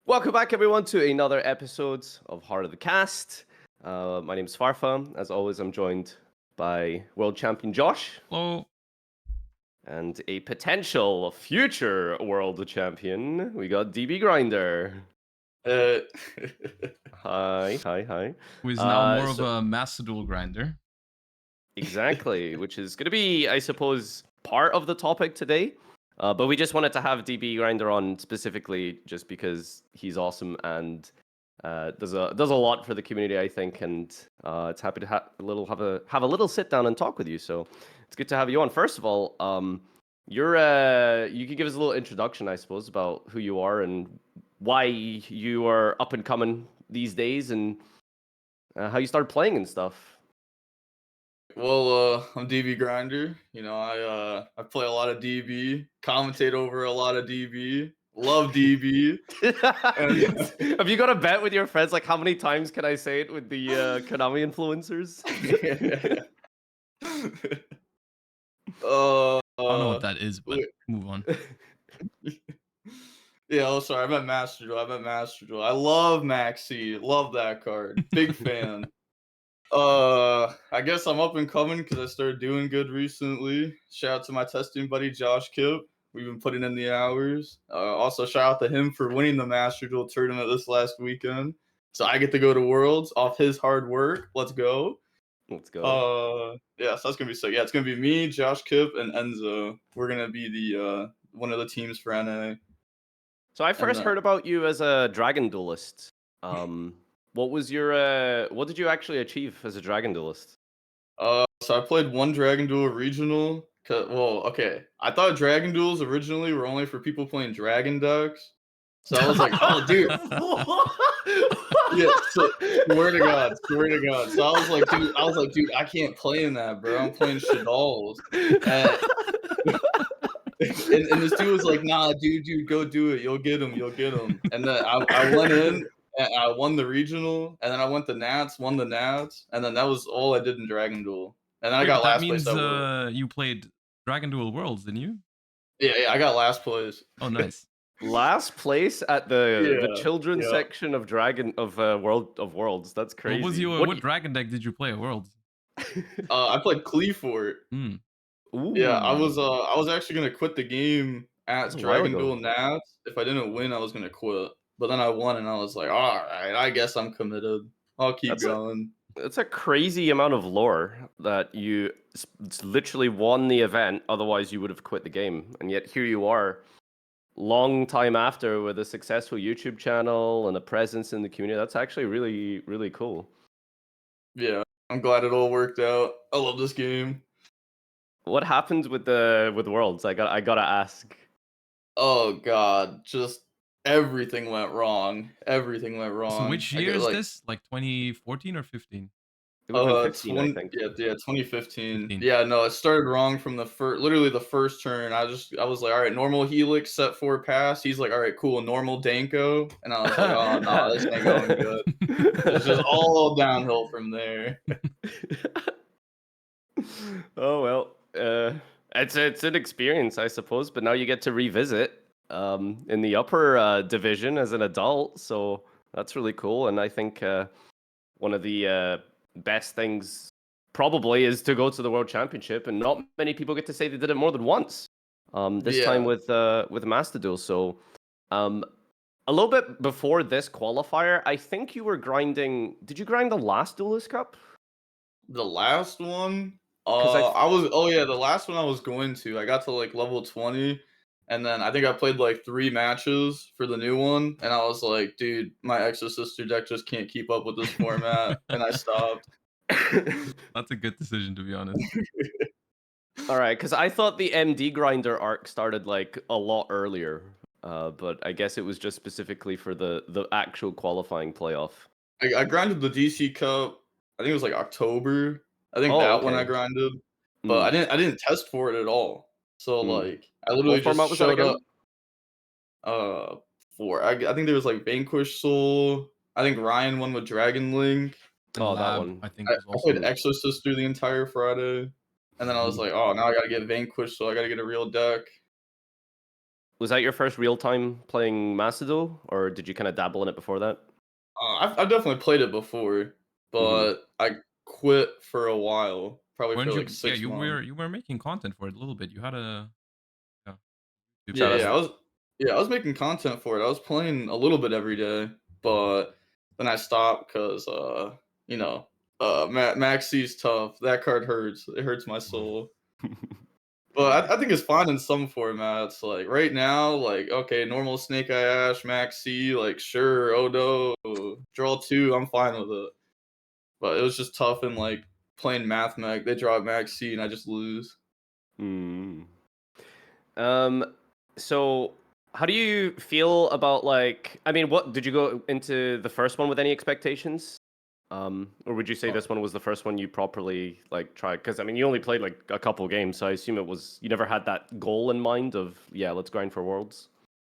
Welcome back, everyone, to another episode of Heart of the Cast. My name is Farfa. As always, I'm joined by world champion Josh Hello. and a potential future world champion. We got DB Grinder. Uh, Hi. Who is now more of So- a Duel grinder. Exactly, which is going to be, I suppose, part of the topic today. But we just wanted to have DB Grinder on specifically just because he's awesome and does a lot for the community, I think, and it's happy to have a little sit down and talk with you. So it's good to have you on. First of all, you can give us a little introduction, I suppose, about who you are and why you are up and coming these days, and how you started playing and stuff. well, I'm DB Grinder. I play a lot of DB, commentate over a lot of DB, love DB. Have you got a bet with your friends? Like, how many times can I say it with the Konami influencers? I don't know what that is, but move on. Yeah, sorry, I meant Master Duel. I love Maxx C. Love that card. Big fan. I guess I'm up and coming because I started doing good recently. Shout out to my testing buddy Josh Kip. We've been putting in the hours. Also, shout out to him for winning the Master Duel tournament this last weekend. So I get to go to Worlds off his hard work. Let's go. Let's go. Yeah, so that's gonna be sick. Yeah, it's gonna be me, Josh Kip, and Enzo. We're gonna be the one of the teams for NA. So I first heard about you as a dragon duelist. What was your what did you actually achieve as a dragon duelist? So I played one Dragon Duel regional. I thought Dragon Duels originally were only for people playing Dragon decks. So I was like, oh, dude. Yeah, swear to God. So I was like, dude, I can't play in that, bro. I'm playing Shadalls. And this dude was like, nah, dude, go do it. You'll get him. And then I went in. And I won the regional, and then I went to Nats, won the Nats, and then that was all I did in Dragon Duel. And then I got last place. That means you played Dragon Duel Worlds, didn't you? Yeah, I got last place. Oh, nice. Last place at the children's section of World of Worlds. That's crazy. What dragon deck did you play at Worlds? I played Cleafort. Yeah, I was actually gonna quit the game at Dragon Duel Nats. If I didn't win, I was gonna quit. But then I won, and I was like, all right, I guess I'm committed. I'll keep going. It's a crazy amount of lore that you literally won the event. Otherwise, you would have quit the game. And yet here you are, long time after, with a successful YouTube channel and a presence in the community. That's actually really, really cool. Yeah, I'm glad it all worked out. I love this game. What happened with Worlds? I gotta ask. Oh God, just everything went wrong. So which year is this? Like 2014 or 15? It was 15, I think. Yeah, 2015. 15. Yeah, no, it started wrong from literally the first turn. I was like, all right, normal Helix, set 4 pass. He's like, all right, cool, normal Danko. And I was like, oh no, this ain't going good. It's just all downhill from there. Oh well, it's an experience, I suppose. But now you get to revisit in the upper division as an adult, so that's really cool. And I think one of the best things probably is to go to the World Championship, and not many people get to say they did it more than once. This time with Master Duel. So a little bit before this qualifier, I think you were grinding. Did you grind the last Duelist Cup? The last one? The last one I was going to. I got to like level 20. And then I think I played like 3 matches for the new one, and I was like, dude, my Exosister deck just can't keep up with this format, and I stopped. That's a good decision, to be honest. All right, because I thought the MD grinder arc started like a lot earlier, but I guess it was just specifically for the actual qualifying playoff. I grinded the DC Cup. I think it was like October. I think one I grinded, but I didn't test for it at all. So like I literally just showed up. I think there was like Vanquish Soul. I think Ryan won with Dragon Link. Oh, that one. I think I played Exosister the entire Friday, and then I was like, oh, now I gotta get Vanquish, so I gotta get a real deck. Was that your first real time playing Macedo, or did you kind of dabble in it before that? I've definitely played it before, Hmm. but I quit for a while, probably for Weren't like you? Yeah, 6 months. you were making content for it a little bit. You had a yeah, YouTube Yeah, Shout channel. out. I was making content for it. I was playing a little bit every day, but then I stopped because you know, Maxx C's tough. That card hurts. It hurts my soul. But I think it's fine in some formats. Like right now, like okay, normal Snake Eye Ash, Maxx C, like sure, oh no, draw two, I'm fine with it. But it was just tough in like playing Math Mech. They draw Maxx C and I just lose. Mm. Um, so how do you feel about like? I mean, what did you go into the first one with any expectations? Or would you say Uh, this one was the first one you properly like tried? Because I mean, you only played like a couple games, so I assume it was you never had that goal in mind of yeah, let's grind for worlds.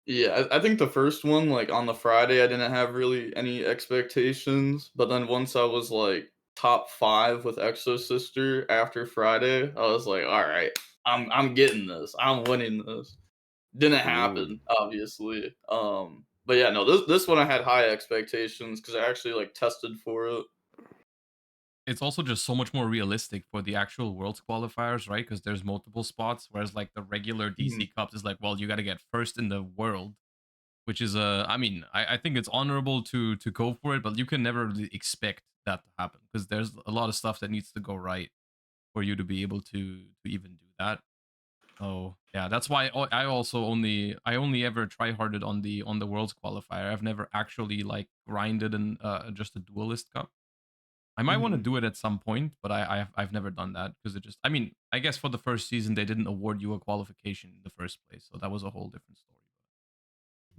Yeah, I think the first one, like on the Friday, I didn't have really any expectations. But then once I was like top five with Exo Sister after Friday, I was like, all right, I'm getting this. I'm winning this. Didn't Mm. happen, obviously. But yeah, no, this one I had high expectations because I actually like tested for it. It's also just so much more realistic for the actual Worlds qualifiers, right? Because there's multiple spots, whereas like the regular Mhm. DC Cups is like, well, you got to get first in the world, which is I mean, I think it's honorable to go for it, but you can never really expect that to happen because there's a lot of stuff that needs to go right for you to be able to even do that. So yeah, that's why I only ever try harded on the Worlds qualifier. I've never actually like grinded in just a Duelist Cup. I might want to Mhm. do it at some point, but I've never done that because it just I mean I guess for the first season they didn't award you a qualification in the first place, so that was a whole different story.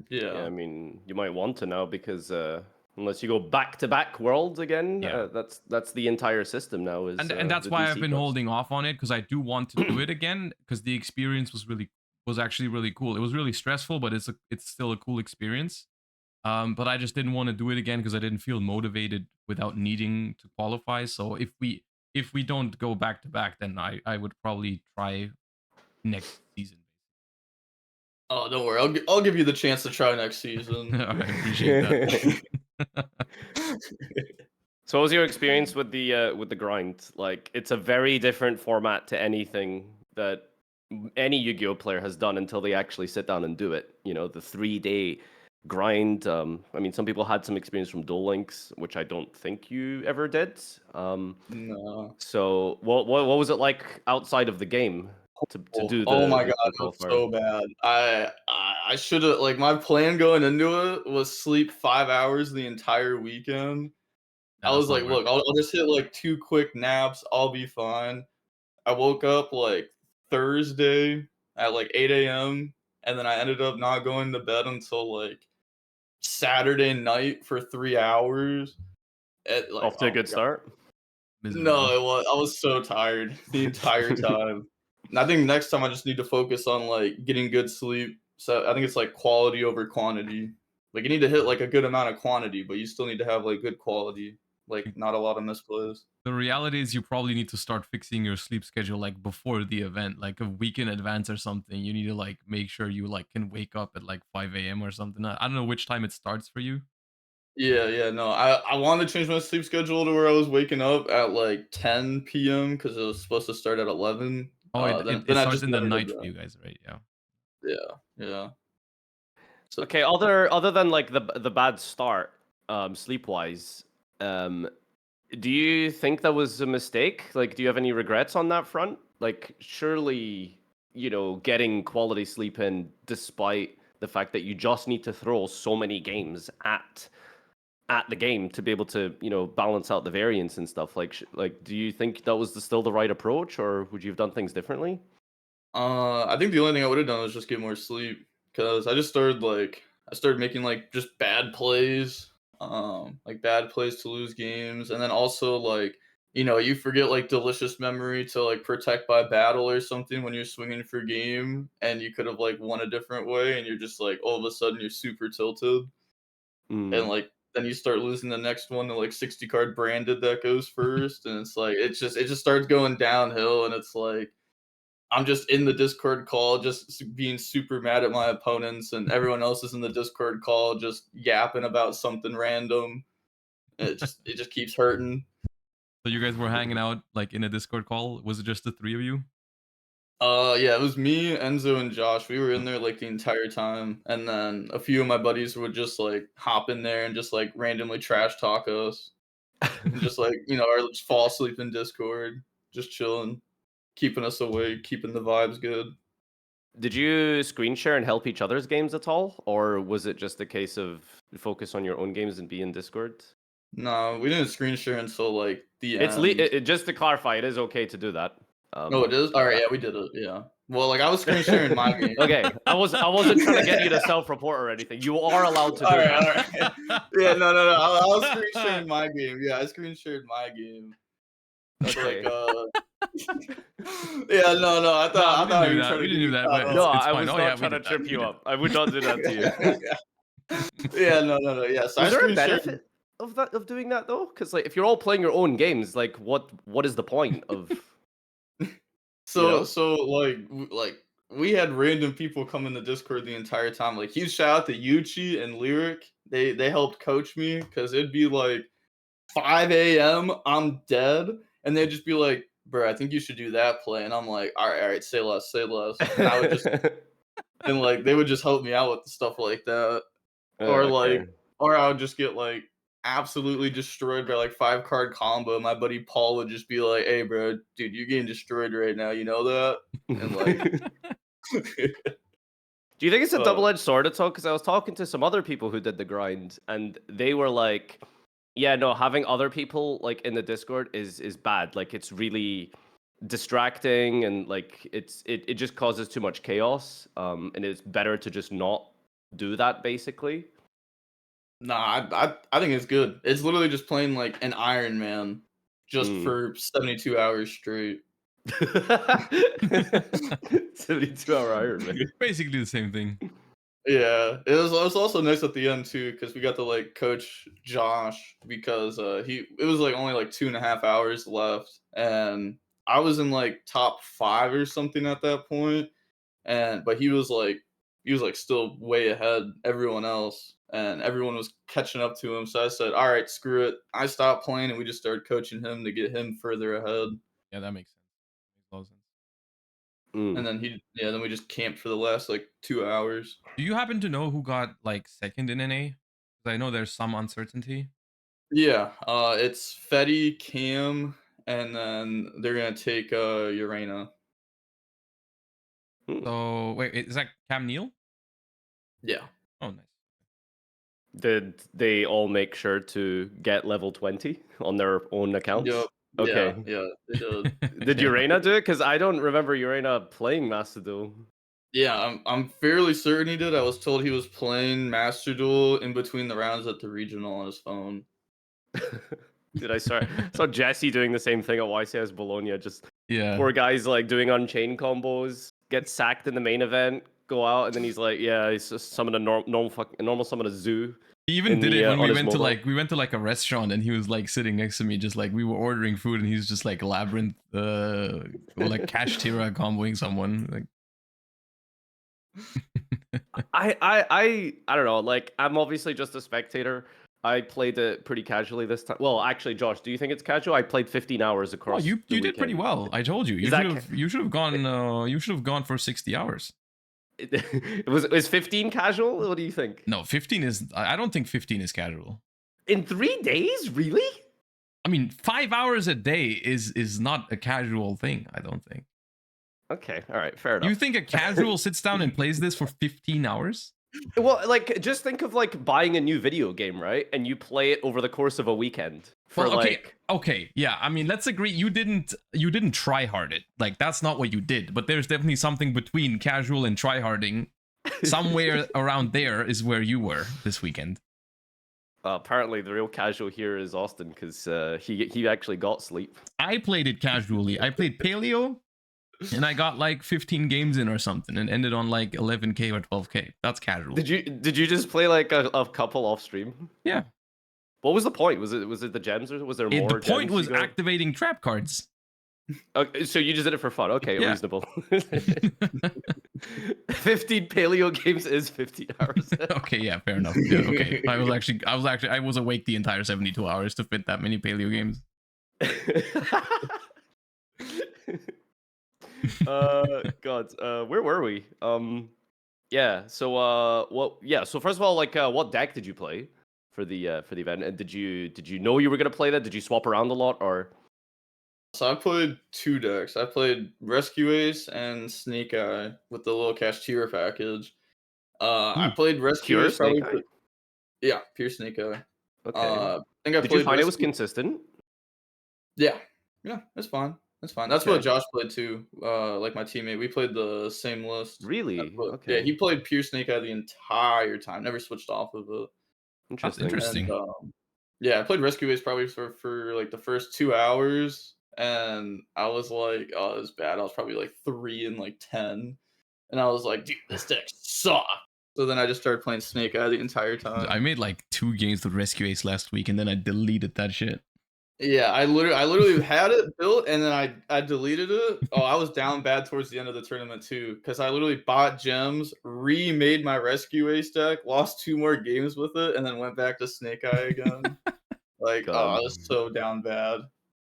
Yeah, Yeah. I mean, you might want to now because unless you go back to back worlds again, Yeah, that's the entire system now is and that's the why I've DC been cups. holding off on it because I do want to do it again because the experience was actually really cool. It was really stressful, but it's still a cool experience. But I just didn't want to do it again because I didn't feel motivated without needing to qualify. So if we don't go back to back, then I would probably try next season. Oh, don't worry. I'll give you the chance to try next season. I appreciate that. So, what was your experience with the grind? Like, it's a very different format to anything that any Yu-Gi-Oh player has done until they actually sit down and do it. You know, the 3 day grind. I mean, some people had some experience from Duel Links, which I don't think you ever did. No. So, what was it like outside of the game to do Oh my god, the it was qualifier? so bad. I should have like my plan going into it was sleep 5 hours the entire weekend. Yeah, I that's was not like, worth look, it. I'll just hit like two quick naps. I'll be fine. I woke up like Thursday at like 8 a.m. and then I ended up not going to bed until like Saturday night for 3 hours. Like, Off to a oh good my god. start. No, Miserable. I was so tired the entire time. And I think next time I just need to focus on, like, getting good sleep. So, I think it's, like, quality over quantity. Like, you need to hit, like, a good amount of quantity, but you still need to have, like, good quality, like, not a lot of misplays. The reality is you probably need to start fixing your sleep schedule like before the event, like a week in advance or something. You need to like make sure you like can wake up at like 5 a.m. or something. I don't know which time it starts for you. Yeah, no, I wanted to change my sleep schedule to where I was waking up at, like, 10 PM because it was supposed to start at 11. Oh, Then it I starts just in the never did night for that. you guys, right? Yeah. Yeah. So Okay, other than like the bad start, sleep wise, do you think that was a mistake? Like, do you have any regrets on that front? Like, surely, you know, getting quality sleep in despite the fact that you just need to throw so many games at the game to be able to, you know, balance out the variance and stuff. Like, do you think that was still the right approach, or would you have done things differently? I think the only thing I would have done was just get more sleep because I started making like just bad plays, like bad plays to lose games, and then also like you forget like delicious memory to like protect by battle or something when you're swinging for game, and you could have like won a different way, and you're just like all of a sudden you're super tilted, and Mm. like then you start losing the next one to like 60 card branded that goes first, and it's like it just starts going downhill, and it's like I'm just in the Discord call, just being super mad at my opponents, and everyone else is in the Discord call, just yapping about something random. And it just keeps hurting. So you guys were hanging out like in a Discord call? Was it just the three of you? Yeah, it was me, Enzo, and Josh. We were in there like the entire time, and then a few of my buddies would just like hop in there and just like randomly trash talk us, and just like or just fall asleep in Discord, just chilling, keeping us awake, keeping the vibes good. Did you screen share and help each other's games at all, or was it just a case of focus on your own games and be in Discord? No, we didn't screen share until like the end. Just to clarify, it is okay to do that. Oh, it is. All right, Yeah. yeah, we did it. Yeah. Well, like I was screen sharing my game. Okay, I wasn't trying to get you to self-report or anything. You are allowed to do All right, that. all right. Yeah, no. I was screen sharing my game. Yeah, I screen shared my game. That's Okay. Yeah, no. I thought we you were didn't do that. trying We to didn't do that. get But me. No, it's I fine. was Oh, not yeah, we trying to did that. trip We you did up. I would not do that to you. Yeah, no. Yeah, so I Is there a screen shared. benefit of doing that though? Because like if you're all playing your own games, like what is the point of So know? so like we had random people come in the Discord the entire time. Like huge shout out to Yuchi and Lyric. They helped coach me because it'd be like 5 a.m. I'm dead, and they'd just be like, "Bro, I think you should do that play." And I'm like, all right, say less, say less. And I would just and like they would just help me out with stuff like that, or Okay. or I would just get like absolutely destroyed by like 5 card combo. My buddy Paul would just be like, "Hey, bro, dude, you're getting destroyed right now. You know that?" And like, Do you think it's a uh, double-edged sword at all? Because I was talking to some other people who did the grind, and they were like, "Yeah, no, having other people like in the Discord is bad. Like, it's really distracting, and like it just causes too much chaos. And it's better to just not do that, basically." nah, I think it's good. It's literally just playing like an Iron Man, just Mm. for 72 hours straight. 72-hour Iron Man. Basically the same thing. Yeah, it was also nice at the end too because we got to like coach Josh because it was like only like 2.5 hours left, and I was in like top 5 or something at that point, and but he was like still way ahead everyone else, and everyone was catching up to him. So I said, all right, screw it. I stopped playing, and we just started coaching him to get him further ahead. Yeah, that makes sense. Makes a lot of sense. And Mm. then we just camped for the last like 2 hours. Do you happen to know who got like second in NA? Because I know there's some uncertainty. Yeah, it's Fetty, Cam, and then they're gonna take Urena. Hmm. So wait, is that Cam Neal? Yeah. Oh, nice. Did they all make sure to get level 20 on their own accounts? Yep. Okay. Yeah, they did. Did Urena do it? Because I don't remember Urena playing Master Duel. Yeah, I'm fairly certain he did. I was told he was playing Master Duel in between the rounds at the regional on his phone. Did I saw Jesse doing the same thing at YCS Bologna? Just Yeah. poor guys like doing unchained combos, get sacked in the main event, go out, and then he's like, yeah, he's just summon a normal summon a zoo. He even in did the, it when on we his went to mobile. like a restaurant, and he was like sitting next to me, just like we were ordering food, and he's just like labyrinth or like cash tira comboing someone. Like I don't know. Like, I'm obviously just a spectator. I played it pretty casually this time. Well, actually, Josh, do you think it's casual? I played 15 hours oh, across. you the did pretty weekend. well. I told you. Is that You should have gone for 60 hours. It was 15 casual? What do you think? No, 15 is. I don't think 15 is casual. In 3 days, really? I mean, 5 hours a day is not a casual thing. I don't think. Okay, all right, fair enough. You think a casual sits down and plays this for 15 hours? Well, like, just think of like buying a new video game, right? And you play it over the course of a weekend for Well, okay, like. okay, yeah. I mean, let's agree you didn't try hard it. Like that's not what you did. But there's definitely something between casual and try harding. Somewhere around there is where you were this weekend. Apparently, the real casual here is Austin because he actually got sleep. I played it casually. I played Paleo, and I got like 15 games in or something, and ended on like 11k or 12k. That's casual. Did you just play like a couple off stream? Yeah. What was the point? Was it the gems or was there more? The point gems was you got? activating trap cards. Okay, so you just did it for fun. Okay, Yeah. reasonable. 15 paleo games is 15 hours. Okay, yeah, fair enough. Yeah, okay. I was awake the entire 72 hours to fit that many paleo games. God, where were we? Yeah. So, what? Yeah. So first of all, like, what deck did you play for the event? And did you know you were gonna play that? Did you swap around a lot, or? So I played 2 decks. I played Rescue Ace and Snake Eye with the little cashier package. I played Rescue Pure Ace Snake probably Eye? for yeah, pure Snake Eye. Okay. I think I Did you played find it was Rescue. consistent? Yeah, yeah, it's fine. That's fine. That's what Okay. Josh played too. Like my teammate, we played the same list. Really? Yeah, Okay. he played pure Snake Eye the entire time. Never switched off of it. That's Interesting. And interesting. yeah, I played Rescue Ace probably for like the first 2 hours, and I was like, oh, it was bad. I was probably like 3 and like 10, and I was like, dude, this deck sucks. So then I just started playing Snake Eye the entire I time. made like 2 games with Rescue Ace last week, and then I deleted that shit. Yeah, I literally had it built, and then I deleted it. Oh, I was down bad towards the end of the tournament too, because I literally bought gems, remade my Rescue Ace deck, lost 2 more games with it, and then went back to Snake Eye again. Like, oh, I God. was so down bad.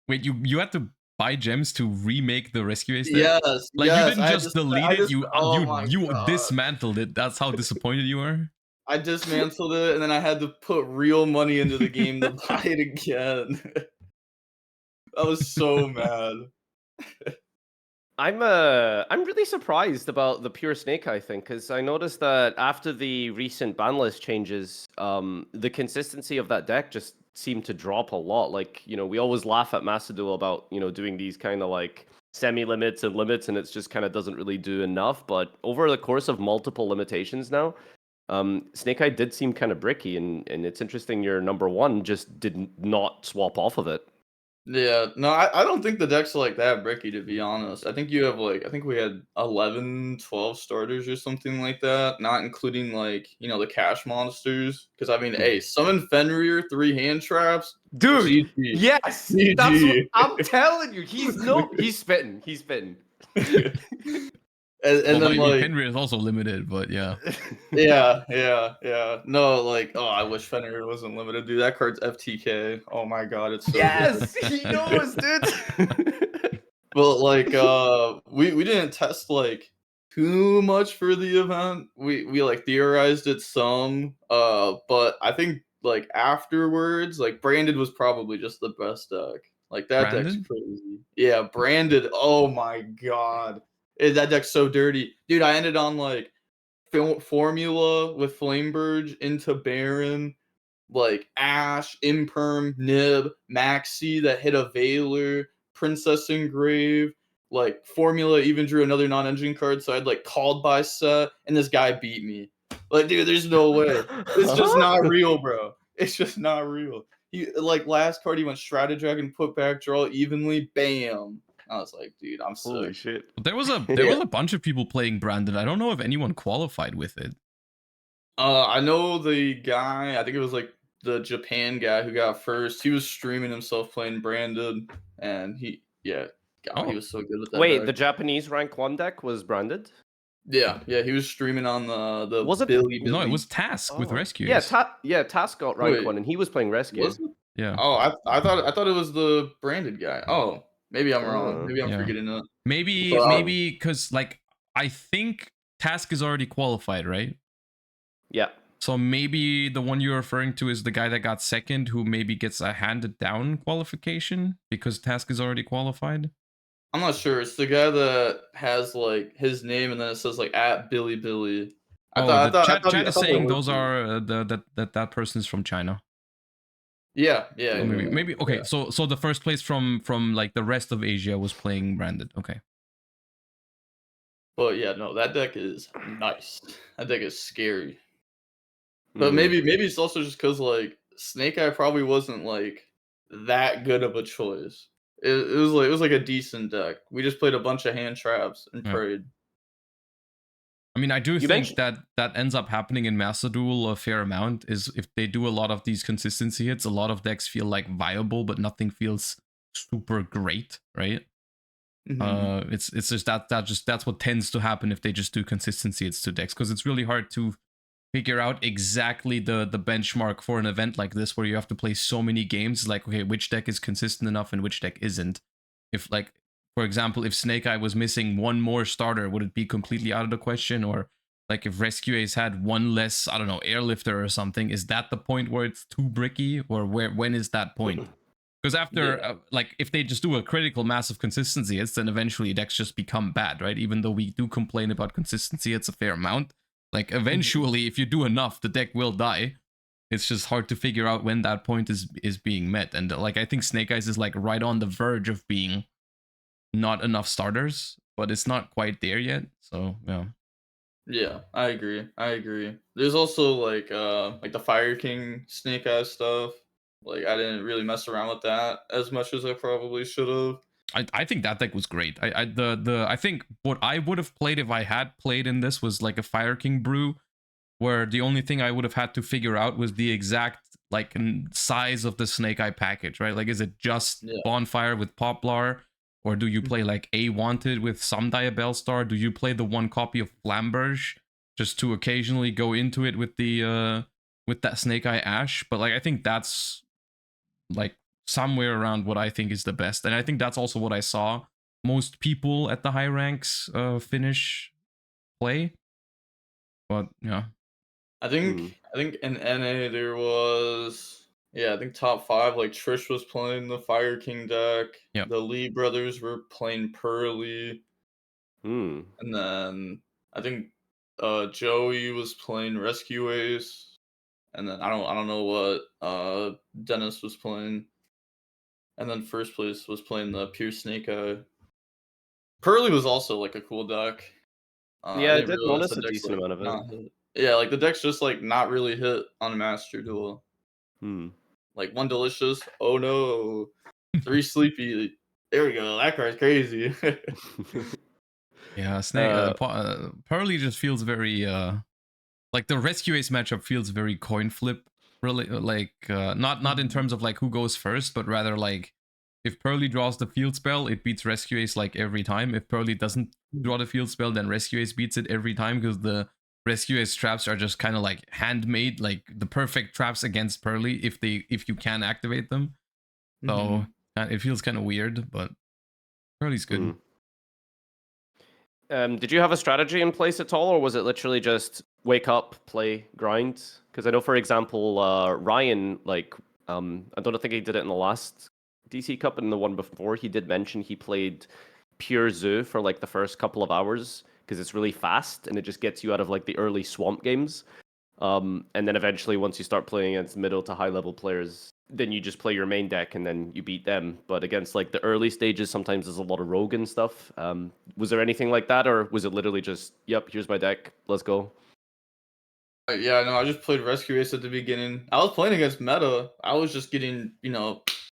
Wait, you had to buy gems to remake the Rescue Ace deck? Yes, Like you yes. didn't just delete I it, just you oh my you god. dismantled it. That's how disappointed you were? I dismantled it, and then I had to put real money into the game to buy it again. I was so mad. I'm really surprised about the pure Snake Eye thing, because I noticed that after the recent ban list changes, the consistency of that deck just seemed to drop a lot. Like, we always laugh at Duel about, doing these kind of like semi-limits and limits, and it's just kind of doesn't really do enough. But over the course of multiple limitations now, Snake Eye did seem kind of bricky, and it's interesting your number one just did not swap off of it. Yeah, no, I don't think the deck's like that bricky, to be honest. I think you have like I think we had 11, 12 starters or something like that, not including like, the cash monsters. Because I mean, hey, summon Fenrir, 3 hand traps, Dude, GG. yes, that's what GG. I'm telling you. He's spitting. He's spitting. And Well, then my like Fenrir is also limited, but yeah. yeah. No, like, oh, I wish Fenrir wasn't limited, dude. That card's FTK. Oh my god, it's so good. Yes, he knows, dude. But like we didn't test like too much for the event. We like theorized it some. But I think like afterwards, like Branded was probably just the best deck. Like that deck's Branded? crazy. Yeah, Branded. Oh my god. That deck's so dirty. Dude, I ended on like formula with Flameburge into Baron, like Ash, Imperm, Nib, Maxx C that hit a Veiler, Princess Engrave, like Formula even drew another non-engine card, so I'd like called by set, and this guy beat me. Like, dude, there's no way. It's just not real, bro. It's just not real. He like last card he went Stratadragon, put back, draw evenly, bam. I was like, dude, I'm Holy sick. shit. There was a Yeah. bunch of people playing Branded. I don't know if anyone qualified with it. I know the guy, I think it was like the Japan guy who got first. He was streaming himself playing Branded, and God, he Oh. was so good with that Wait, deck. the Japanese rank 1 deck was branded? Yeah, he was streaming on the Was it- Billy No, it Billy. was Task with Oh. Rescue Yeah, Ace. Task got rank Wait. 1, and he was playing Rescue. Was it? Yeah. Oh, I thought it was the Branded guy. Oh, maybe I'm wrong. Oh. Maybe I'm Yeah. forgetting it. Maybe But, because like I think Task is already qualified, right? Yeah. So maybe the one you're referring to is the guy that got second, who maybe gets a handed down qualification because Task is already qualified. I'm not sure. It's the guy that has like his name and then it says like at Billy Billy. Chat is it saying was those you. are that person is from China. Yeah. So maybe okay. Yeah. So the first place from like the rest of Asia was playing Branded. Okay. But yeah, no, that deck is nice. That deck is scary. But Mhm. maybe it's also just because like Snake Eye probably wasn't like that good of a choice. It was like a decent deck. We just played a bunch of hand traps and Yeah. prayed. I mean, I do You think mentioned- that ends up happening in Master Duel a fair amount. Is if they do a lot of these consistency hits, a lot of decks feel like viable, but nothing feels super great, right? It's just that's what tends to happen if they just do consistency. It's to decks because it's really hard to figure out exactly the benchmark for an event like this where you have to play so many games. Like, okay, which deck is consistent enough and which deck isn't? If, like, for example, if Snake Eye was missing one more starter, would it be completely out of the question? Or like if Rescue Ace had one less, I don't know, airlifter or something, is that the point where it's too bricky? Or when is that point? Because after, like, if they just do a critical mass of consistency, it's then eventually decks just become bad, right? Even though we do complain about consistency, it's a fair amount. Like, eventually, if you do enough, the deck will die. It's just hard to figure out when that point is being met. And, like, I think Snake Eyes is, like, right on the verge of being not enough starters, but it's not quite there yet. So, yeah. Yeah, I agree. There's also like the Fire King Snake Eyes stuff. Like I didn't really mess around with that as much as I probably should have. I think that deck was great. I think what I would have played if I had played in this was like a Fire King brew, where the only thing I would have had to figure out was the exact like size of the Snake Eye package, right? Like, is it just Bonfire with Poplar, or do you play like A Wanted with some Diabell Star? Do you play the one copy of Flamberge just to occasionally go into it with the with that Snake Eye Ash? But like, I think that's like somewhere around what I think is the best, and I think that's also what I saw most people at the high ranks finish play. But yeah, I think in NA there was I think top 5 like Trish was playing the Fire King deck. Yep. The Lee brothers were playing Pearly. Hmm. And then I think Joey was playing Rescue Ace. And then I don't know what Dennis was playing. And then first place was playing the Pure Snake Eye. Pearly was also like a cool deck. I Yeah, I didn't did realize notice the a deck's decent like amount of it. not hit. Yeah, like the deck's just like not really hit on a Master Duel. Hmm. Like one Delicious, oh no. 3 Sleepy. There we go. That card's crazy. yeah. Snake Pearly just feels very like the Rescue Ace matchup feels very coin flip, really. Like not in terms of like who goes first, but rather like if Pearly draws the field spell, it beats Rescue Ace like every time. If Pearly doesn't draw the field spell, then Rescue Ace beats it every time, because the Rescue Ace traps are just kind of like handmade, like the perfect traps against Pearly if you can activate them. So it feels kind of weird, but Pearly's good. Did you have a strategy in place at all, or was it literally just wake up, play, grind? Because I know, for example, Ryan, like, I don't think he did it in the last DC Cup, and the one before, he did mention he played pure Zoo for like the first couple of hours because it's really fast and it just gets you out of like the early swamp games. And then eventually, once you start playing against middle to high level players, then you just play your main deck and then you beat them. But against like the early stages, sometimes there's a lot of rogue and stuff. Was there anything like that, or was it literally just, yep, here's my deck, let's go? Yeah, no, I just played Rescue Ace at the beginning. I was playing against meta. I was just getting,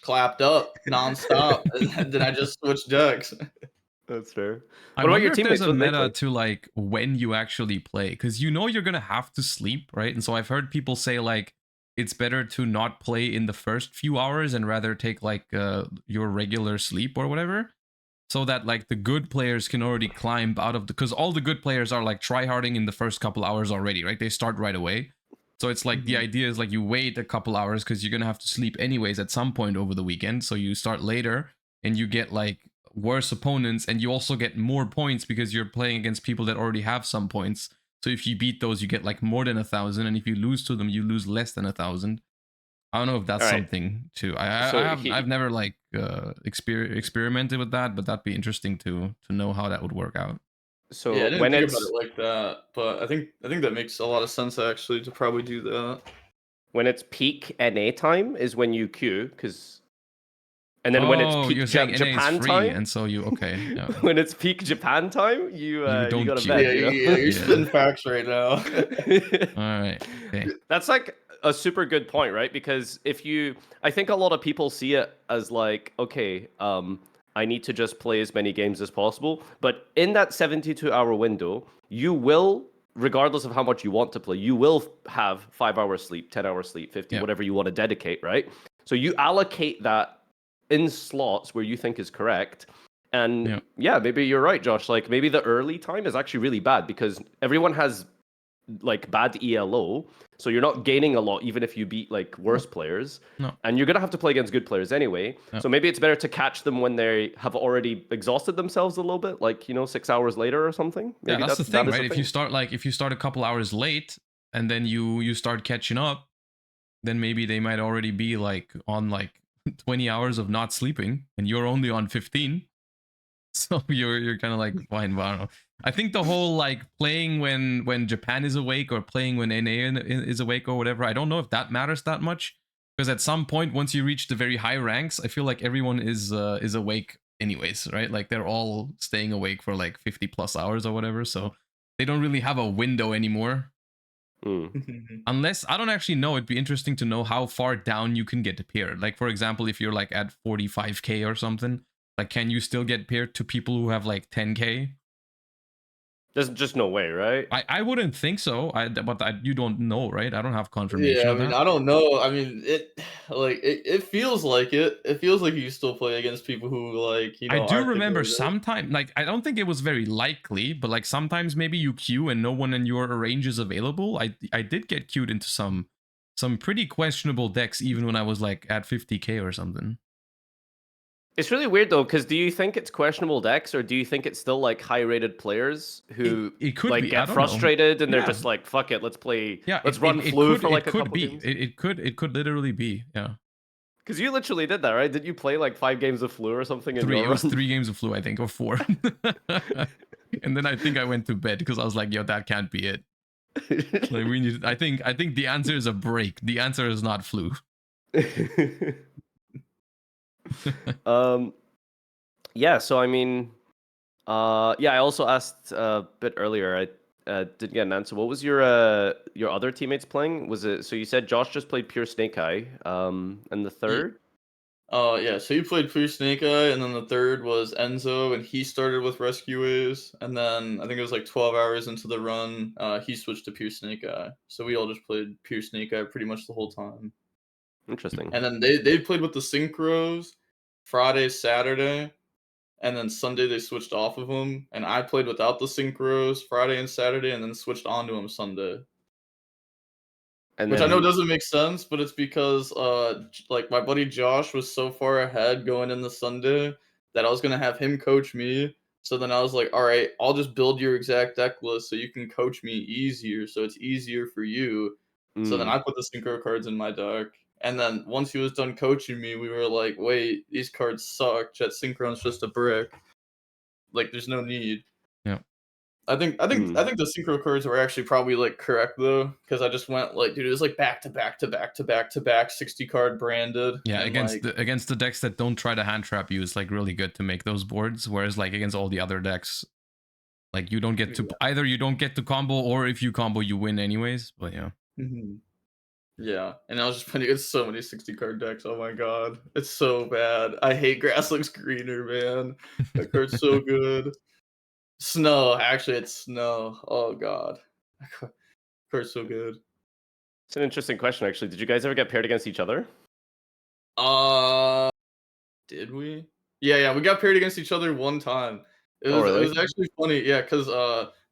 clapped up nonstop. And then I just switched decks. That's fair. I What about wonder your if there's teammates? a What did they meta play? to like when you actually play, because you're gonna have to sleep, right? And so I've heard people say like it's better to not play in the first few hours and rather take like your regular sleep or whatever, so that like the good players can already climb out of the, because all the good players are like tryharding in the first couple hours already, right? They start right away. So it's like the idea is like you wait a couple hours because you're gonna have to sleep anyways at some point over the weekend. So you start later and you get like worse opponents, and you also get more points because you're playing against people that already have some points. So if you beat those, you get like more than 1,000, and if you lose to them, you lose less than 1,000. I don't know if that's All right. something too. So I've never like experimented with that, but that'd be interesting to know how that would work out. Yeah, I So didn't when think about it's it like that, but I think that makes a lot of sense actually to probably do that. when it's peak NA time is when you queue, because and then when it's Oh, peak you're saying NA is Japan free, time, and so you okay? Yeah. when it's peak Japan time, you You you don't go to queue. bed. Yeah, You know? you're Yeah. spitting facts right now. All right. Okay. That's like a super good point, right? Because I think a lot of people see it as like, okay, I need to just play as many games as possible. But in that 72-hour window, you will, regardless of how much you want to play, you will have 5 hours sleep, 10 hours sleep, 50, Yeah. whatever you want to dedicate, right? So you allocate that in slots where you think is correct. And yeah, maybe you're right, Josh. Like maybe the early time is actually really bad because everyone has like bad ELO, so you're not gaining a lot even if you beat like worse players. No. And you're gonna have to play against good players anyway. So maybe it's better to catch them when they have already exhausted themselves a little bit, like 6 hours later or something. Maybe Yeah, that's the thing, that is right? If you start a couple hours late and then you start catching up, then maybe they might already be like on like 20 hours of not sleeping and you're only on 15. So you're kind of like fine, but I don't know. I think the whole like playing when Japan is awake or playing when NA is awake or whatever, I don't know if that matters that much, because at some point once you reach the very high ranks, I feel like everyone is awake anyways, right? Like they're all staying awake for like 50 plus hours or whatever, so they don't really have a window anymore. Unless, I don't actually know, it'd be interesting to know how far down you can get paired. Like for example, if you're like at 45k or something, like can you still get paired to people who have like 10k? There's just no way, right? I wouldn't think so. You don't know, right? I don't have confirmation Yeah, I of mean, that. I don't know. I mean, it feels like it. It feels like you still play against people who like I do aren't the remember greatest. sometime, like I don't think it was very likely, but like sometimes maybe you queue and no one in your range is available. I did get queued into some pretty questionable decks even when I was like at 50k or something. It's really weird though, because do you think it's questionable decks, or do you think it's still like high-rated players who It could like be. I get don't know. frustrated and they're Yeah. just like, "Fuck it, let's play. Yeah, let's run flu for like a couple be. games." It could literally be. Yeah. Because you literally did that, right? Did you play like 5 games of flu or something in your It was run? 3 games of flu, I think, or 4. And then I think I went to bed because I was like, yo, that can't be it. Like we need. I think the answer is a break. The answer is not flu. Yeah. So I mean, yeah. I also asked a bit earlier. I didn't get an answer. What was your other teammates playing? Was it so? You said Josh just played pure Snake Eye. And the third. Yeah, so he played Pure Snake Eye, and then the third was Enzo, and he started with Rescue Waves, and then I think it was like 12 hours into the run, he switched to Pure Snake Eye. So we all just played Pure Snake Eye pretty much the whole time. Interesting. And then they played with the Synchros Friday, Saturday, and then Sunday they switched off of them, and I played without the Synchros Friday and Saturday, and then switched onto them Sunday. And Which then I know doesn't make sense, but it's because like my buddy Josh was so far ahead going in the Sunday that I was gonna have him coach me. So then I was like, all right, I'll just build your exact deck list so you can coach me easier, so it's easier for you. So then I put the synchro cards in my deck. And then once he was done coaching me, we were like, wait, these cards suck. Jet Synchron's just a brick. Like there's no need. Yeah. I think the synchro cards were actually probably like correct though, because I just went like, dude, it was like back to back 60 card branded. Yeah, and, against the decks that don't try to hand trap you, it's like really good to make those boards. Whereas like against all the other decks, like you don't get to either you don't get to combo, or if you combo you win anyways. But yeah. Yeah, and I was just playing against so many 60 card decks. Oh my god, it's so bad. I hate Grass Looks Greener, man. That card's so good. Snow, actually, it's Snow. Oh god, that card's so good. it's an interesting question, actually. Did you guys ever get paired against each other? Did we? Yeah, we got paired against each other one time. It was really? it was actually funny, yeah, because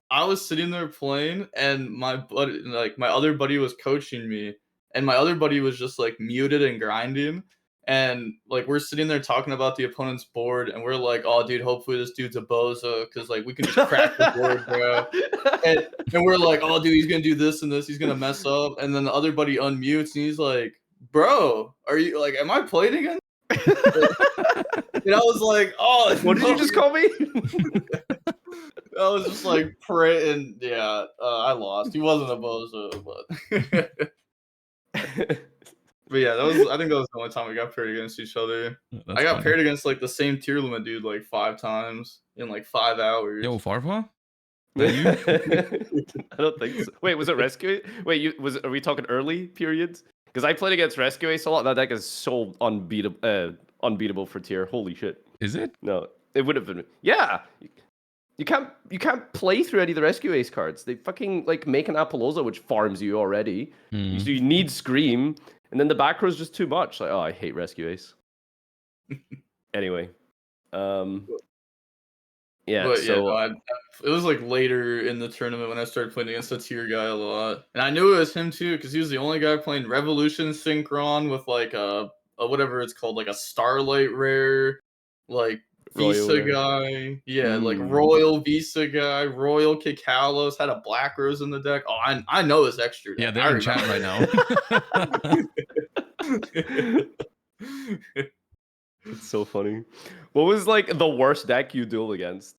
I was sitting there playing, and my other buddy was coaching me, and my other buddy was just like muted and grinding, and like we're sitting there talking about the opponent's board, and we're like, oh dude, hopefully this dude's a bozo, because like we can just crack the board, bro. And we're like, oh dude, he's gonna do this and this, he's gonna mess up, and then the other buddy unmutes, and he's like, bro, are you like, am I playing again? And I was like, oh, What did you just call me? I was just like praying. Yeah, I lost. He wasn't a bozo, but but yeah, I think that was the only time we got paired against each other. I got paired against like the same tier limit dude like 5 times in like 5 hours. Yo, Farfa? I don't think so. Wait, was it Rescue? Wait, are we talking early periods? Because I played against Rescue Ace a lot. That deck is so unbeatable for tier. Holy shit. Is it? No, it would have been. Yeah. You can't play through any of the Rescue Ace cards. They fucking like make an Apollosa, which farms you already. So you need Scream, and then the back row is just too much. Like, oh, I hate Rescue Ace. Anyway, Yeah, But yeah, no, so it was like later in the tournament when I started playing against the tier guy a lot, and I knew it was him too because he was the only guy playing Revolution Synchron with like a whatever it's called, like a Starlight Rare, like Royal Visa Rare. guy, yeah, like Mm. Royal Visa guy, Royal Kikalos had a Black Rose in the deck. Oh, I know his extra Yeah, deck. I they're in chat right now. remember. It's so funny. What was like the worst deck you duel against?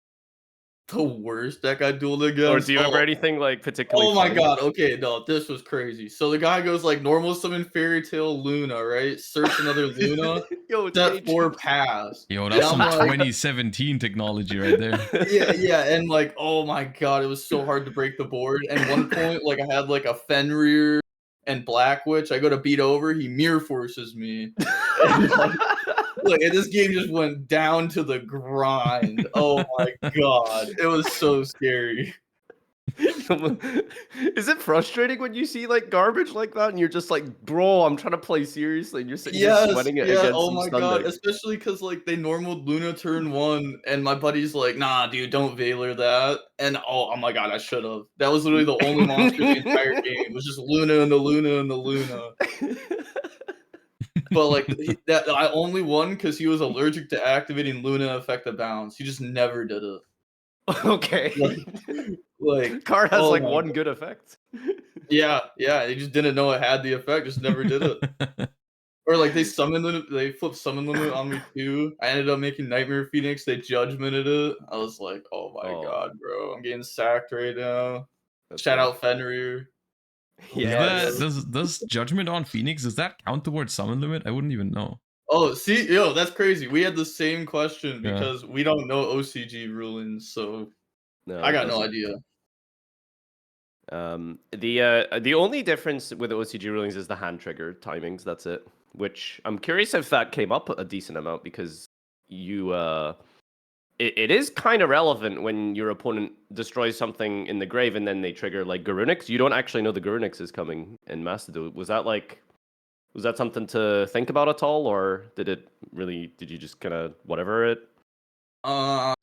The worst deck I dueled Or against. do you remember anything like particularly Oh my funny? god, okay, no, this was crazy. So the guy goes like normal summon Fairy Tale Luna, right? Search another Luna, Yo, set change. 4 pass. Yo, And that's I'm some like, 2017 technology right there. yeah, and like, oh my god, it was so hard to break the board. And one point, like I had like a Fenrir and Black Witch. I go to beat over, he mirror forces me. And like, and this game just went down to the grind. Oh my god, it was so scary. Is it frustrating when you see like garbage like that and you're just like, bro, I'm trying to play seriously and you're sitting here Yes, sweating it yeah, against oh some my stun god, deck? especially because like, they normaled Luna turn 1, and my buddy's like, "Nah, dude, don't Veiler that," and oh my god, I should've. That was literally the only monster in the entire game, was just Luna and the Luna and the Luna. But, like, that I only won because he was allergic to activating Luna Effective Bounce, he just never did it. Okay. Like like, Card has oh like my one god. good effect. Yeah, he just didn't know it had the effect, just never did it. Or like they flipped summon limit on me too. I ended up making Nightmare Phoenix, they judgmented it. I was like, "Oh my Oh, god, bro, I'm getting sacked right now." that's Shout rough. out Fenrir. Oh Is my that Yes. god. does Judgment on Phoenix, does that count towards summon limit? I wouldn't even know. Oh, see, yo, that's crazy. We had the same question Yeah. because we don't know OCG rulings, so No, I it got no doesn't. idea. The only difference with the OCG rulings is the hand trigger timings. That's it. Which I'm curious if that came up a decent amount because you it is kind of relevant when your opponent destroys something in the grave and then they trigger like Garunix. You don't actually know the Garunix is coming in Mastodon. Was that something to think about at all, or did you just kind of whatever it? No,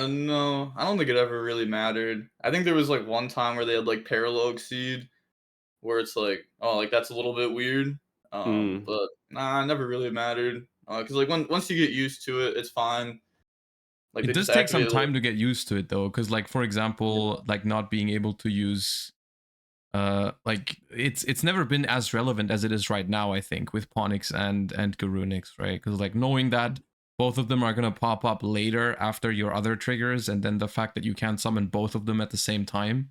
I don't think it ever really mattered. I think there was like one time where they had like parallel exceed, where it's like, oh, like that's a little bit weird. Mm. But nah, it never really mattered. Cause like once you get used to it, it's fine. Like It they does just take some activate time to get used to it though, because like for yeah. example, like not being able to use like it's never been as relevant as it is right now, I think, with Ponix and Garunix, right? Because like knowing that both of them are gonna pop up later after your other triggers, and then the fact that you can't summon both of them at the same time,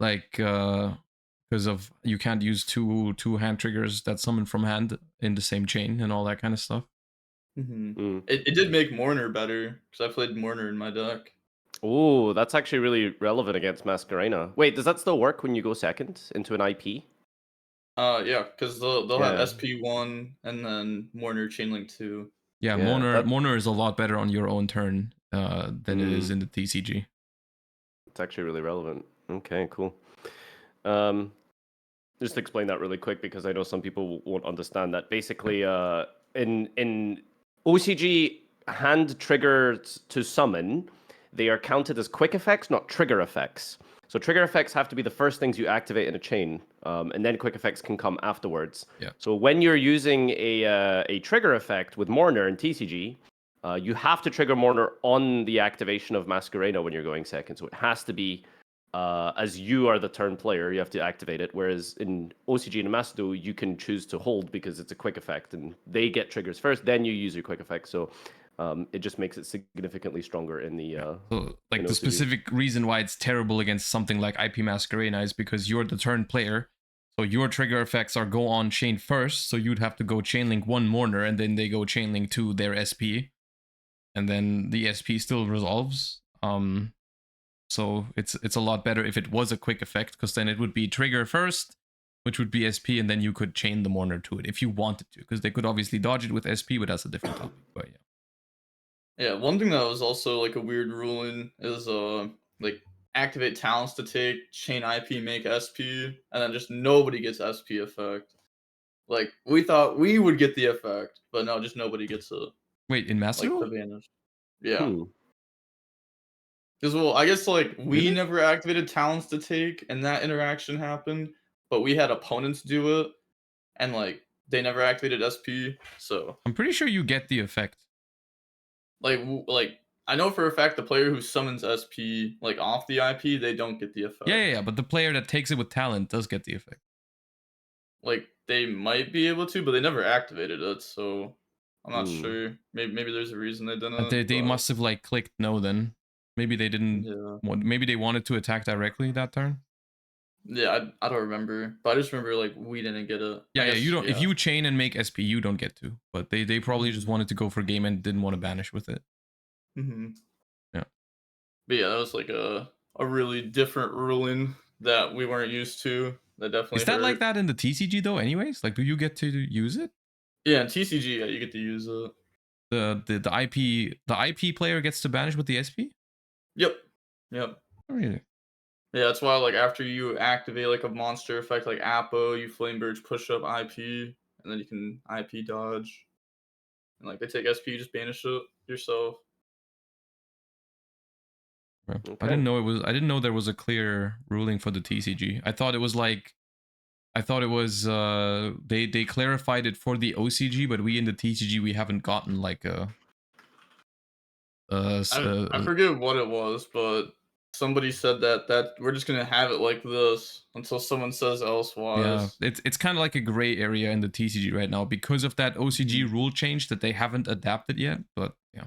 like because of you can't use two hand triggers that summon from hand in the same chain and all that kind of stuff. Mm. It did make Mourner better because I played Mourner in my deck. Oh, that's actually really relevant against Masquerena. Wait, does that still work when you go second into an IP? Yeah, because they'll have Yeah, SP1 and then Mourner Chainlink 2. Yeah, yeah. Mourner is a lot better on your own turn than it is Mm, in the TCG. it's actually really relevant. Okay, cool. Um, just to explain that really quick because I know some people won't understand that. Basically, in OCG hand triggers to summon, they are counted as quick effects, not trigger effects. So trigger effects have to be the first things you activate in a chain, and then quick effects can come afterwards. Yeah. So when you're using a trigger effect with Mourner and TCG, you have to trigger Mourner on the activation of Masquerena when you're going second. So it has to be as you are the turn player, you have to activate it. Whereas in OCG and Macedo, you can choose to hold because it's a quick effect, and they get triggers first, then you use your quick effect. So it just makes it significantly stronger in the So, like in the OCG. specific reason why it's terrible against something like IP Masquerena is because you're the turn player, so your trigger effects are go on chain first. So you'd have to go chainlink one Mourner, and then they go chainlink to their SP, and then the SP still resolves. So it's a lot better if it was a quick effect, because then it would be trigger first, which would be SP, and then you could chain the Mourner to it if you wanted to, because they could obviously dodge it with SP, but that's a different topic. But yeah. Yeah, one thing that was also like a weird ruling is like activate talents to take chain IP make SP and then just nobody gets SP effect. Like we thought we would get the effect, but no, just nobody gets it. Wait, in Like Macedo? the vanish. Yeah. Hmm. Because well, I guess like we Really? never activated talents to take, and that interaction happened, but we had opponents do it, and like they never activated SP. So I'm pretty sure you get the effect. like I know for a fact the player who summons SP like off the IP, they don't get the effect. Yeah. But the player that takes it with talent does get the effect. Like they might be able to, but they never activated it, so I'm not Hmm. sure. Maybe there's a reason they didn't. They But must have like clicked no then. Maybe they didn't yeah, maybe they wanted to attack directly that turn. yeah, I don't remember, but I just remember like we didn't get it. I Yeah, guess you don't if yeah. you chain and make SP, you don't get to. But they probably just wanted to go for game and didn't want to banish with it. Mm-hmm. Yeah. But yeah, that was like a really different ruling that we weren't used to. That definitely Is that like hurt. that in the TCG though anyways? Like do you get to use it? Yeah, in TCG, yeah, you get to use it. The IP player gets to banish with the SP? Yep. Yep. Oh, really? Yeah, that's why like after you activate like a monster effect like Apo, you Flame Birch push up IP, and then you can IP dodge. And like they take SP, you just banish it yourself. Yeah. Okay. I didn't know there was a clear ruling for the TCG. I thought it was they clarified it for the OCG, but we in the TCG we haven't gotten like I forget what it was, but somebody said that we're just gonna have it like this until someone says yeah, elsewise. it's kind of like a gray area in the TCG right now because of that OCG rule change that they haven't adapted yet. But yeah,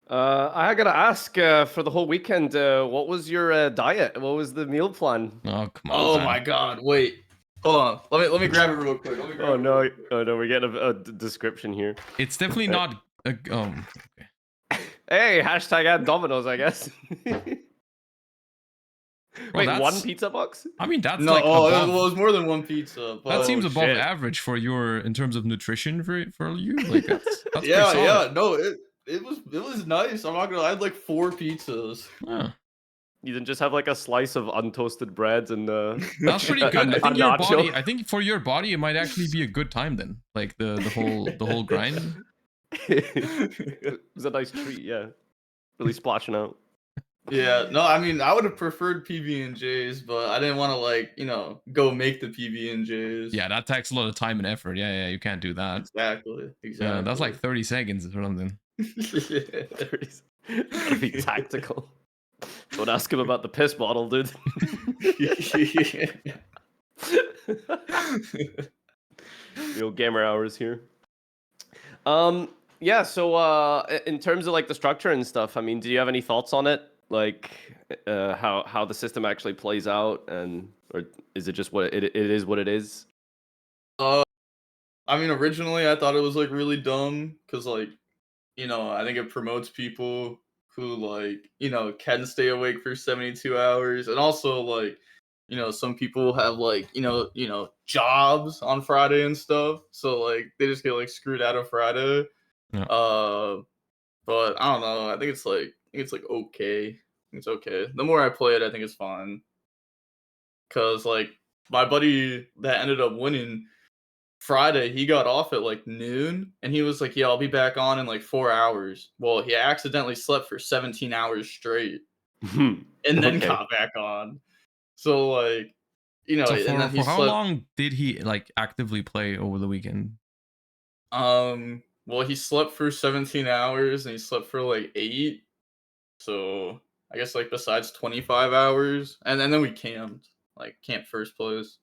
I gotta ask for the whole weekend. What was your diet? What was the meal plan? oh come on. Oh man. my god! Wait, hold on. Let me grab it real quick. Let me grab Oh it no! real quick. Oh no! We're getting a description here. It's definitely not. Okay. Hey, hashtag add Domino's, I guess. Well, Wait, one that's. pizza box? I mean, that's No, like well, above. it was more than one pizza. But That seems Oh, above shit. average for your in terms of nutrition for you. Like that's pretty yeah, solid. yeah. No, it was nice. I'm not gonna. I had like 4 pizzas. Yeah. You didn't just have like a slice of untoasted bread and That's pretty a good. I think a your nacho. body. I think for your body, it might actually be a good time then. Like the whole grind. It was a nice treat, yeah. Really splashing out. Yeah, no, I mean I would have preferred PB and J's, but I didn't want to like go make the PB and J's. Yeah, that takes a lot of time and effort. Yeah, you can't do that. Exactly. Yeah, that's like 30 seconds or something. Gotta be tactical. Don't ask him about the piss bottle, dude. Real gamer hours here. Yeah, so in terms of like the structure and stuff, I mean, do you have any thoughts on it? Like how the system actually plays out, and or is it just what it is what it is? I mean, originally I thought it was like really dumb because like I think it promotes people who like can stay awake for 72 hours, and also like some people have like jobs on Friday and stuff, so like they just get like screwed out of Friday. Yeah. But I don't know. I think it's like okay. It's okay. The more I play it, I think it's fine. Cause like my buddy that ended up winning Friday, he got off at like noon, and he was like, "Yeah, I'll be back on in like 4 hours." Well, he accidentally slept for 17 hours straight, and then Okay. got back on. So like, So and then he for how slept. long did he like actively play over the weekend? Well, he slept for 17 hours, and he slept for like 8. So I guess like besides 25 hours, and then we camped, like camp first place.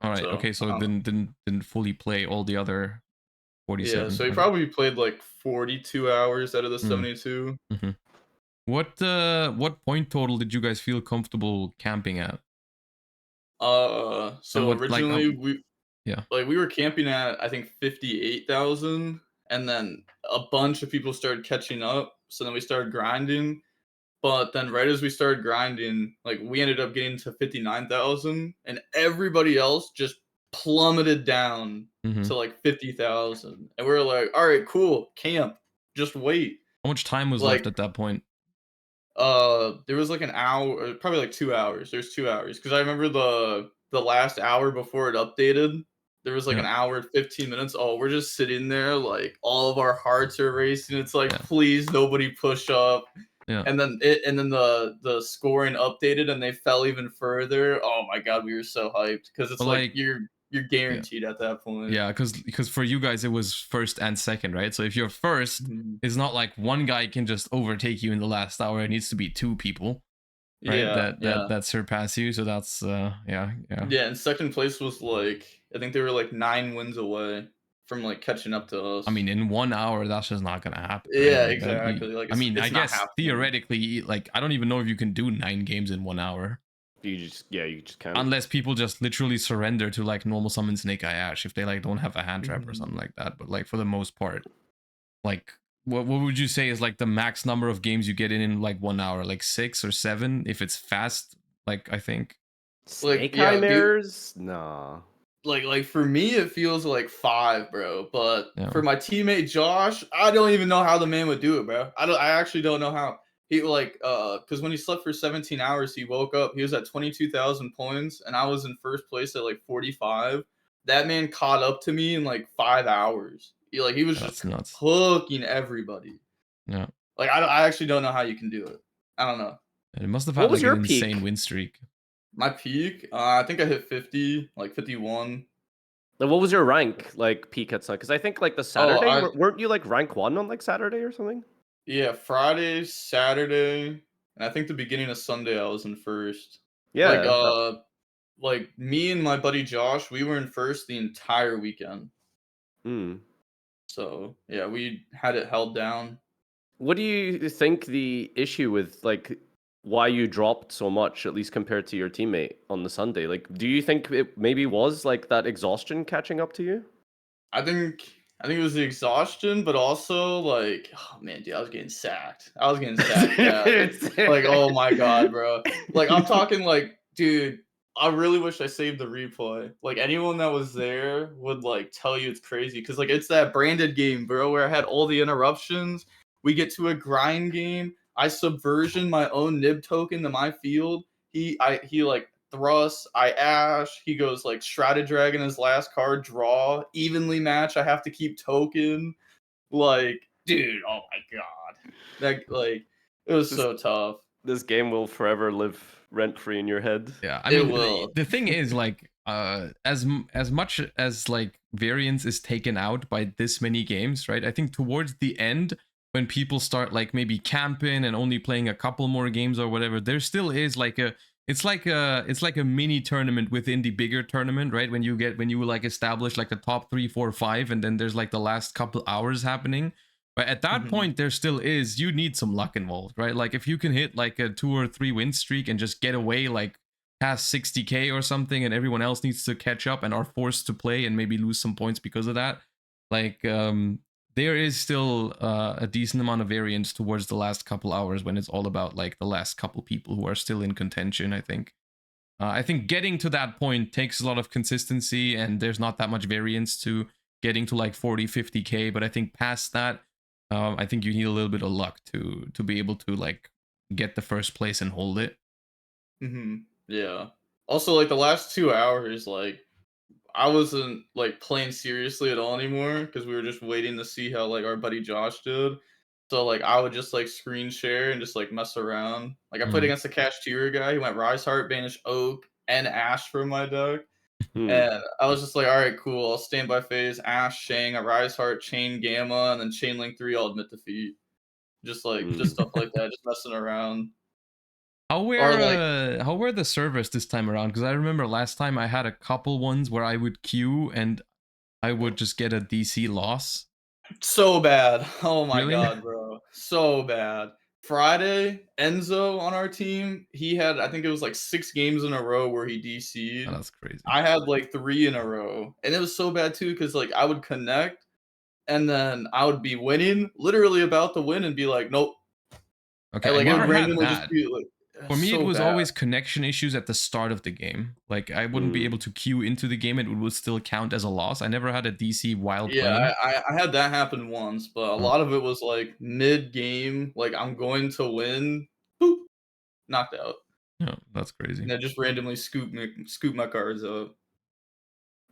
All right. So Okay. So didn't fully play all the other 47. yeah, so he Okay. probably played like 42 hours out of the Mm. 72. Mm-hmm. What point total did you guys feel comfortable camping at? So what like originally we yeah. we were camping at I think 58,000, and then a bunch of people started catching up. So then we started grinding, but then right as we started grinding, like we ended up getting to 59,000, and everybody else just plummeted down Mm-hmm. to like 50,000, and we were like, all right, cool, camp, just wait. How much time was Like left at that point? there was like an hour, probably like 2 hours. There's 2 hours because I remember the last hour before it updated There was like Yeah. an hour and 15 minutes. Oh, we're just sitting there, like all of our hearts are racing. It's like, Yeah. please, nobody push up. Yeah. And then the scoring updated and they fell even further. Oh my god, we were so hyped because it's But like like, you're yeah. guaranteed at that point. Yeah, because for you guys it was first and second, right? So if you're first, Mhm. it's not like one guy can just overtake you in the last hour. It needs to be two people, right? Yeah, yeah. That surpass you. So that's yeah. Yeah, and second place was like I think they were like 9 wins away from like catching up to I us. mean, in 1 hour, that's just not gonna happen, right? Yeah, Like that. exactly. Like I mean, I it's not guess happening. theoretically, like I don't even know if you can do 9 games in 1 hour, You just can't. unless people just literally surrender to like normal summon Snake Eye Ash if they like don't have a hand trap or Mhm. something like that. But like for the most part, like what would you say is like the max number of games you get in like 1 hour? Like 6 or 7 if it's fast. Like I think. Like Snake Eye yeah, mirrors? Nah. like for me it feels like 5, bro. But Yeah. for my teammate Josh, I don't even know how the man would do it, bro. I actually don't know how. He like because when he slept for 17 hours, he woke up. He was at 22,000 points, and I was in first place at like 45. That man caught up to me in like 5 hours. He was That's just nuts. cooking everybody. Yeah. Like I actually don't know how you can do it. I don't know. And it must have What had was like an your insane peak? win streak. My peak, I think I hit 50, like 51. Like, what was your rank like peak at Sun? Because I think like the Oh, Saturday, weren't you like rank 1 on like Saturday or something? yeah, Friday, Saturday, and I think the beginning of Sunday I was in first. Like Yeah. like me and my buddy Josh, we were in first the entire weekend. Hmm. So yeah, we had it held down. What do you think the issue with like why you dropped so much, at least compared to your teammate on the Sunday? Like, do you think it maybe was like that exhaustion catching up to you? I think it was the exhaustion, but also like, oh man, dude, I was getting sacked. I was getting sacked bad. Like, oh my god, bro. Like I'm talking like, dude, I really wish I saved the replay. Like anyone that was there would like tell you it's crazy because like it's that branded game, bro, where I had all the interruptions. We get to a grind game. I subversion my own nib token to my field. He like thrust. I ash. He goes like Shrouded Dragon his last card. Draw. Evenly match. I have to keep token. Like, dude, oh my god, that like it was This so tough. this game will forever live rent free in your head. Yeah, I It mean, will. the thing is like as much as like variance is taken out by this many games, right? I think towards the end when people start like maybe camping and only playing a couple more games or whatever, there still is like a it's like a mini tournament within the bigger tournament, right? When you like establish like the top 3, 4, 5 and then there's like the last couple hours happening. But at that Mhm. point, there still is, you need some luck involved, right? Like if you can hit like a 2 or 3 win streak and just get away like past 60k or something, and everyone else needs to catch up and are forced to play and maybe lose some points because of that, like there is still a decent amount of variance towards the last couple hours when it's all about like the last couple people who are still in contention. I think getting to that point takes a lot of consistency, and there's not that much variance to getting to like 40, 50k. But I think past that, I think you need a little bit of luck to be able to like get the first place and hold it. Mhm. Yeah. Also, like the last 2 hours, like I wasn't like playing seriously at all anymore because we were just waiting to see how like our buddy Josh did. So like I would just like screen share and just like mess around. Like I played Mm. against a Cashterer guy. He went Rise Heart, Banish Oak, and Ash from my deck. Hmm. And I was just like, all right, cool. I'll stand by phase, Ash, Shang, a Rise Heart, Chain Gamma, and then Chain Link 3, I'll admit defeat. Just Hmm. stuff like that, just messing around. Or like How were the servers this time around? Because I remember last time I had a couple ones where I would queue and I would just get a DC loss. so bad. Oh my Really? god, bro. So bad. Friday, Enzo on our team, he had I think it was like 6 games in a row where he Oh, DC'd. that's crazy. I had like 3 in a row. And it was so bad too cuz like I would connect and then I would be winning, literally about to win and be like, nope. Okay, And I like it would never had randomly just that. be like For me, it so was bad. always connection issues at the start of the game. Like I wouldn't be Hmm. able to queue into the game and it would still count as a loss. I never had a DC while Yeah, playing. I had that happen once, but a Oh, lot of it was like mid game, like I'm going to win, boop, knocked out. yeah, that's crazy. And I just randomly scoop my cards up.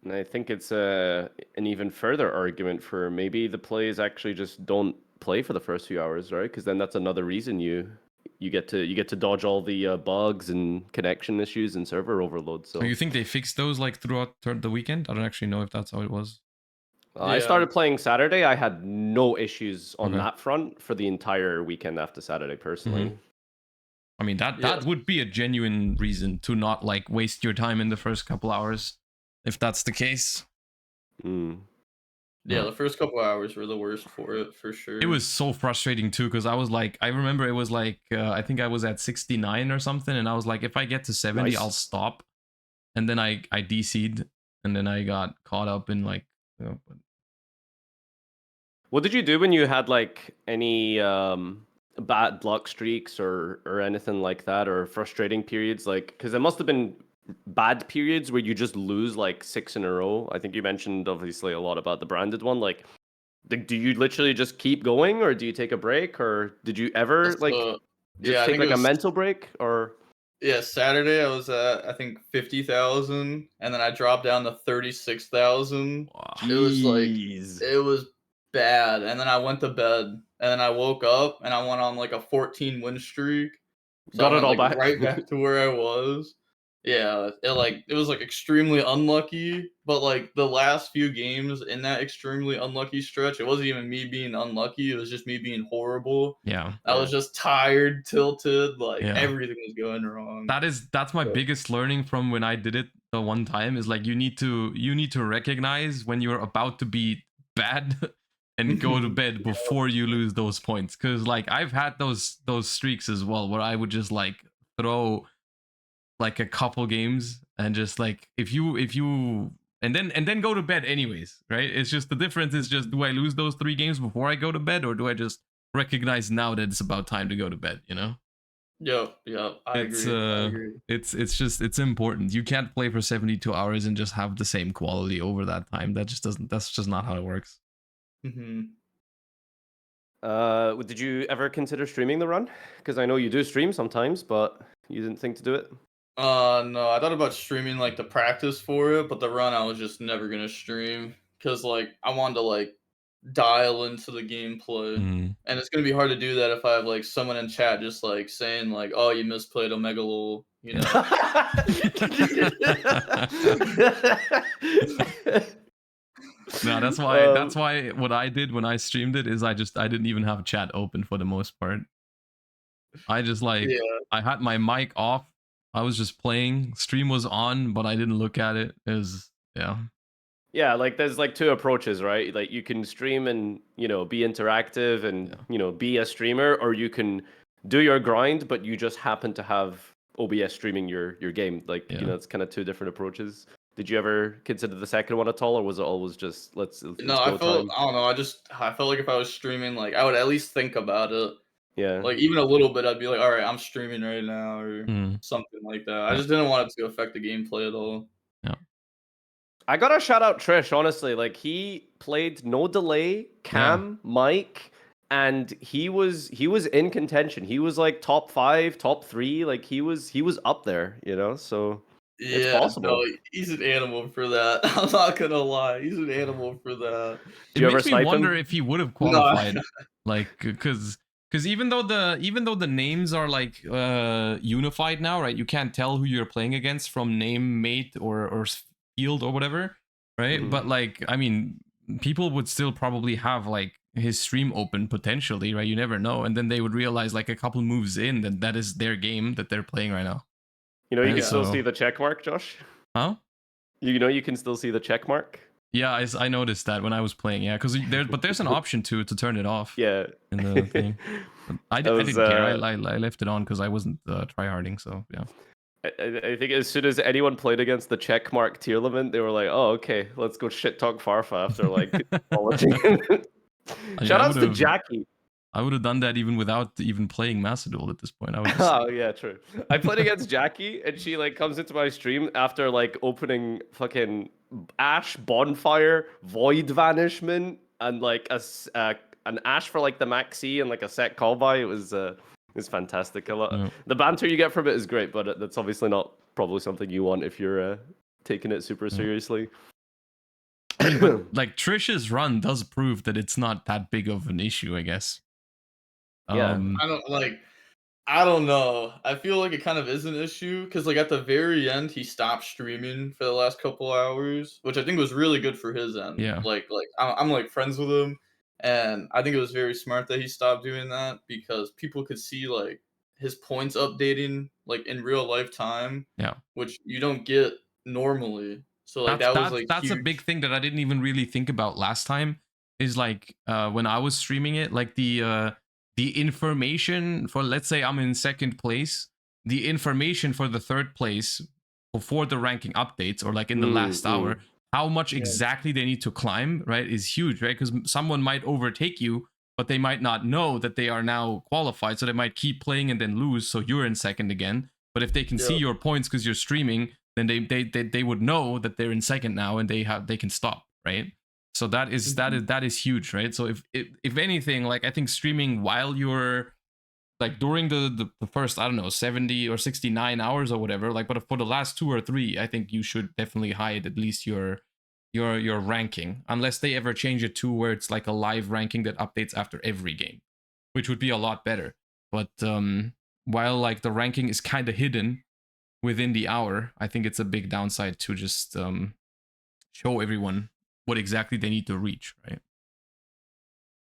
And I think it's an even further argument for maybe the plays actually just don't play for the first few hours, right? Because then that's another reason you get to dodge all the bugs and connection issues and server overload. So So you think they fixed those like throughout the weekend? I don't actually know if that's how it was. I Yeah. started playing Saturday. I had no issues on Okay. that front for the entire weekend after Saturday, personally. Mhm. I mean, that Yeah. would be a genuine reason to not like waste your time in the first couple hours, if that's the case. Mm. Yeah, the first couple hours were the worst for it, for sure. It was so frustrating too, because I was like, I remember it was like, I think I was at 69 or something, and I was like, if I get to 70, Nice. I'll stop. And then I DC'd, and then I got caught up in like, you know, What did you do when you had like any bad luck streaks or anything like that, or frustrating periods? Like, because it must have been bad periods where you just lose like 6 in a row. I think you mentioned obviously a lot about the branded one. Like, do you literally just keep going, or do you take a break, or did you ever like So, just yeah, I take think it like a was mental break, or? yeah, Saturday I was at I think 50,000 and then I dropped down to 36,000. wow. It was like Jeez. it was bad. And then I went to bed and then I woke up and I went on like a 14 win streak. So Got I it went all like back. right back to where I was. Yeah, it was like extremely unlucky, but like the last few games in that extremely unlucky stretch, it wasn't even me being unlucky, it was just me being horrible. Yeah. I was just tired, tilted, like Yeah. everything was going wrong. That's my Yeah. biggest learning from when I did it the one time is like you need to recognize when you're about to be bad and go to bed before you lose those points, because like I've had those streaks as well where I would just like throw like a couple games and just like if you and then go to bed anyways, right? It's just the difference is just, do I lose those 3 games before I go to bed, or do I just recognize now that it's about time to go to bed, you know? Yep, I It's agree. I agree. it's just it's important. You can't play for 72 hours and just have the same quality over that time. That just doesn't, that's just not how it works. Mhm. Did you ever consider streaming the run? Because I know you do stream sometimes, but you didn't think to do it. No, I thought about streaming like the practice for it, but the run I was just never gonna stream because like I wanted to like dial into the gameplay, Mm. and it's gonna be hard to do that if I have like someone in chat just like saying like, "Oh, you misplayed Omega Lol," you know. No, that's why what I did when I streamed it is I didn't even have chat open for the most part. I just like Yeah, I had my mic off. I was just playing. Stream was on, but I didn't look at it. It was, yeah. Yeah, like there's like two approaches, right? Like you can stream and, be interactive and, Yeah. be a streamer, or you can do your grind, but you just happen to have OBS streaming your game. Like, Yeah. it's kind of two different approaches. Did you ever consider the second one at all, or was it always just let's no, go time? I don't know. I felt like if I was streaming, like I would at least think about it. Yeah. Like even a little bit, I'd be like, "All right, I'm streaming right now," or Mm. something like that. I Yeah. just didn't want it to affect the gameplay at all. Yeah. I gotta shout out Trish, honestly. Like he played no delay, cam, mic, and he was in contention. He was like top 5, top 3. Like he was up there, So it's Yeah, possible. no, he's an animal for that. I'm not gonna lie, he's an animal for that. Do It you ever makes me snipe wonder him? if he would have No, qualified, like, because even though the names are like unified now, right? You can't tell who you're playing against from name, mate, or field or whatever, right? Mhm. But like, I mean, people would still probably have like his stream open potentially, right? You never know, and then they would realize like a couple moves in that is their game that they're playing right now. You Right? can still So- see the check mark, Josh. Huh? You can still see the check mark. Yeah, I noticed that when I was playing. Yeah, because there's an option to turn it off. Yeah. In the thing. I That didn't was, care. I left it on because I wasn't tryharding. So yeah. I think as soon as anyone played against the check mark tier limit, they were like, "Oh, okay, let's go shit talk Farfa after like acknowledging." Shout outs to Jackie. I would have done that even without even playing Macedol at this point. I was just, Oh yeah, true. I played against Jackie, and she like comes into my stream after like opening fucking Ash Bonfire, Void Vanishment, and like an Ash for like the Maxx C and like a set call by. It was fantastic. A lot. Yeah. The banter you get from it is great, but that's obviously not probably something you want if you're taking it super seriously. mean, but like Trish's run does prove that it's not that big of an issue, I guess. Yeah. I don't know. I feel like it kind of is an issue because, like, at the very end, he stopped streaming for the last couple hours, which I think was really good for his end. Yeah. I'm like friends with him, and I think it was very smart that he stopped doing that because people could see like his points updating like in real life time, Yeah. which you don't get normally. So like That's that was that's like that's a big huge. thing that I didn't even really think about last time. Is like when I was streaming it, like the information for, let's say I'm in second place, the information for the third place before the ranking updates or like in the last hour, how much Yeah. exactly they need to climb, right, is huge, right? Because someone might overtake you, but they might not know that they are now qualified, so they might keep playing and then lose, so you're in second again. But if they can see Yeah. your points because you're streaming, then they would know that they're in second now and they can stop, right? So that is huge, right? So if anything, like I think streaming while you're like during the first, I don't know, 70 or 69 hours or whatever, like, but for the last 2 or 3, I think you should definitely hide at least your ranking, unless they ever change it to where it's like a live ranking that updates after every game, which would be a lot better. But while like the ranking is kind of hidden within the hour, I think it's a big downside to just show everyone what exactly they need to reach, right?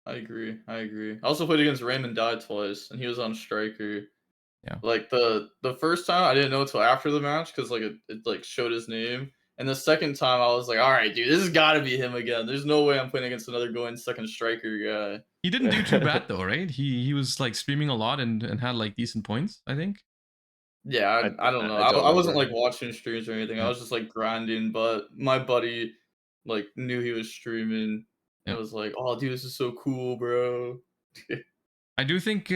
I agree. I agree. I also played against Raymond died twice, and he was on striker. Yeah. Like the first time I didn't know until after the match because like it like showed his name. And the second time I was like, all right, dude, this has got to be him again. There's no way I'm playing against another going second striker guy. He didn't do too bad though, right? He was like streaming a lot and had like decent points, I think. Yeah, I don't know. I don't I wasn't remember. like watching streams or anything. I Yeah. was just like grinding, but my buddy like knew he was streaming. It Yeah. was like, oh, dude, this is so cool, bro. I do think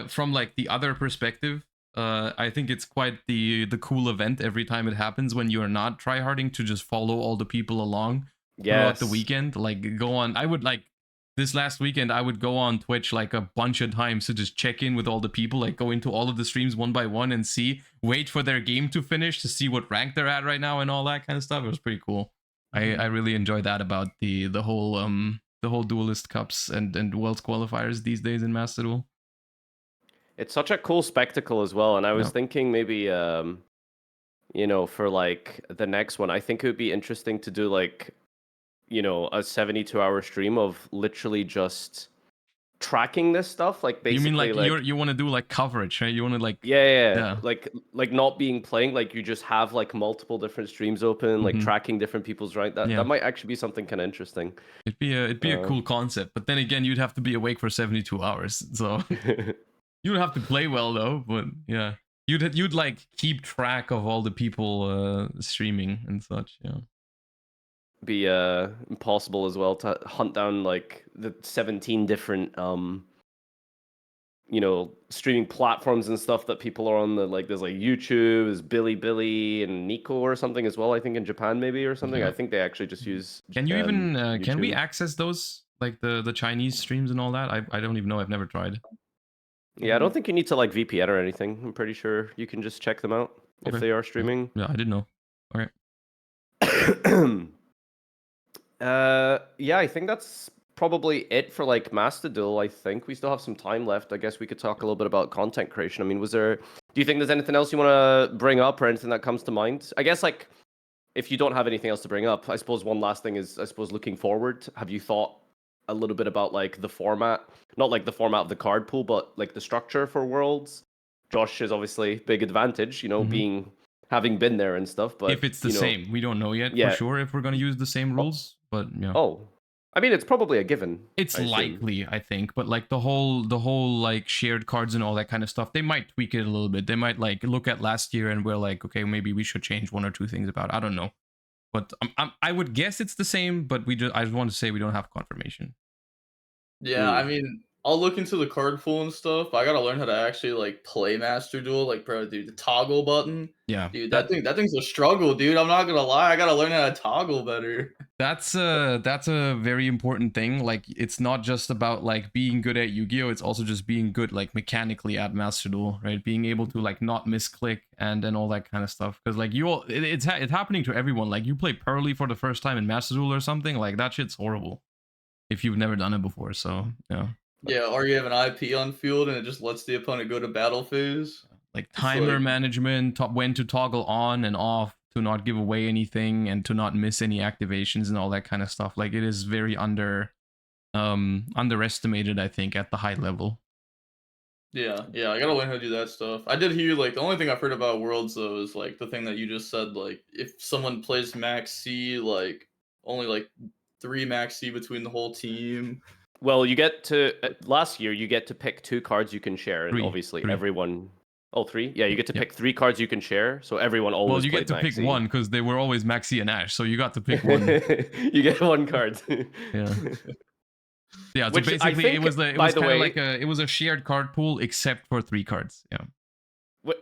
from like the other perspective, I think it's quite the cool event every time it happens when you're not tryharding to just follow all the people along throughout the Yes. weekend. Like go on, I would like this last weekend I would go on Twitch like a bunch of times to just check in with all the people, like go into all of the streams one by one and see, wait for their game to finish to see what rank they're at right now and all that kind of stuff. It was pretty cool. I really enjoy that about the whole Duelist Cups and Worlds qualifiers these days in Master Duel. It's such a cool spectacle as well. And I was Yeah. thinking maybe, for like the next one, I think it would be interesting to do like, a 72-hour stream of literally just tracking this stuff. Like You mean basically like like, you want to do like coverage, right? You want to like yeah. yeah. Like not being playing, like you just have like multiple different streams open, like Mhm. tracking different people's rank. That Yeah. that might actually be something kind of interesting. It'd be a cool concept, but then again, you'd have to be awake for 72 hours. So you'd have to play well though, but yeah. You'd like keep track of all the people streaming and such, yeah. Be impossible as well to hunt down like the 17 different streaming platforms and stuff that people are on. Like there's like YouTube, there's Billy and Nico or something as well, I think in Japan maybe or something. Yeah. I think they actually just use Can you even can we YouTube. access those, like the Chinese streams and all that? I don't even know. I've never tried. Yeah, I don't think you need to like VPN or anything. I'm pretty sure you can just check them out if Okay. they are streaming. Yeah, I didn't know. All right. Yeah, I think that's probably it for like Master Duel. I think we still have some time left. I guess we could talk a little bit about content creation. I mean, do you think there's anything else you want to bring up or anything that comes to mind? I guess like if you don't have anything else to bring up, I suppose one last thing is, I suppose, looking forward. Have you thought a little bit about like the format, not like the format of the card pool, but like the structure for Worlds? Josh is obviously big advantage, Mhm. having been there and stuff, but If it's the same, we don't know yet for yeah. sure if we're gonna use the same rules, but yeah. Oh, I mean, it's probably a given. It's I assume. likely, I think, but like the whole like shared cards and all that kind of stuff, they might tweak it a little bit. They might like look at last year and we're like, okay, maybe we should change one or two things about it. I don't know, but I would guess it's the same. But I just want to say we don't have confirmation. Yeah, I mean, I'll look into the card pool and stuff. I gotta learn how to actually like play Master Duel. Like, bro, dude, the toggle button. Yeah, Dude, that thing's a struggle, dude. I'm not gonna lie. I gotta learn how to toggle better. That's a very important thing. Like, it's not just about like being good at Yu-Gi-Oh, it's also just being good like mechanically at Master Duel, right? Being able to like not misclick and all that kind of stuff. Because like it's happening to everyone. Like, you play Pearly for the first time in Master Duel or something, like that shit's horrible if you've never done it before. So yeah, Yeah, or you have an IP on field and it just lets the opponent go to battle phase. like It's timer like, management, when to toggle on and off to not give away anything and to not miss any activations and all that kind of stuff. Like, it is very underestimated, I think, at the high level. yeah, I gotta learn how to do that stuff. I did hear, like, the only thing I've heard about Worlds, though, is, like, the thing that you just said, like, if someone plays Maxx C, like, only, like, 3 Maxx C between the whole team. Well, you get to last year you get to pick 2 cards you can share, and Three. obviously Three. everyone. Oh, 3? Yeah, you get to Yep. pick 3 cards you can share, so everyone always. Well, you get played to pick Maxx C. one because they were always Maxx C and Ash, so you got to pick one. You get 1 card. Yeah. Yeah, so Which I basically think, it was by kind the of way- like it was a shared card pool except for 3 cards. Yeah.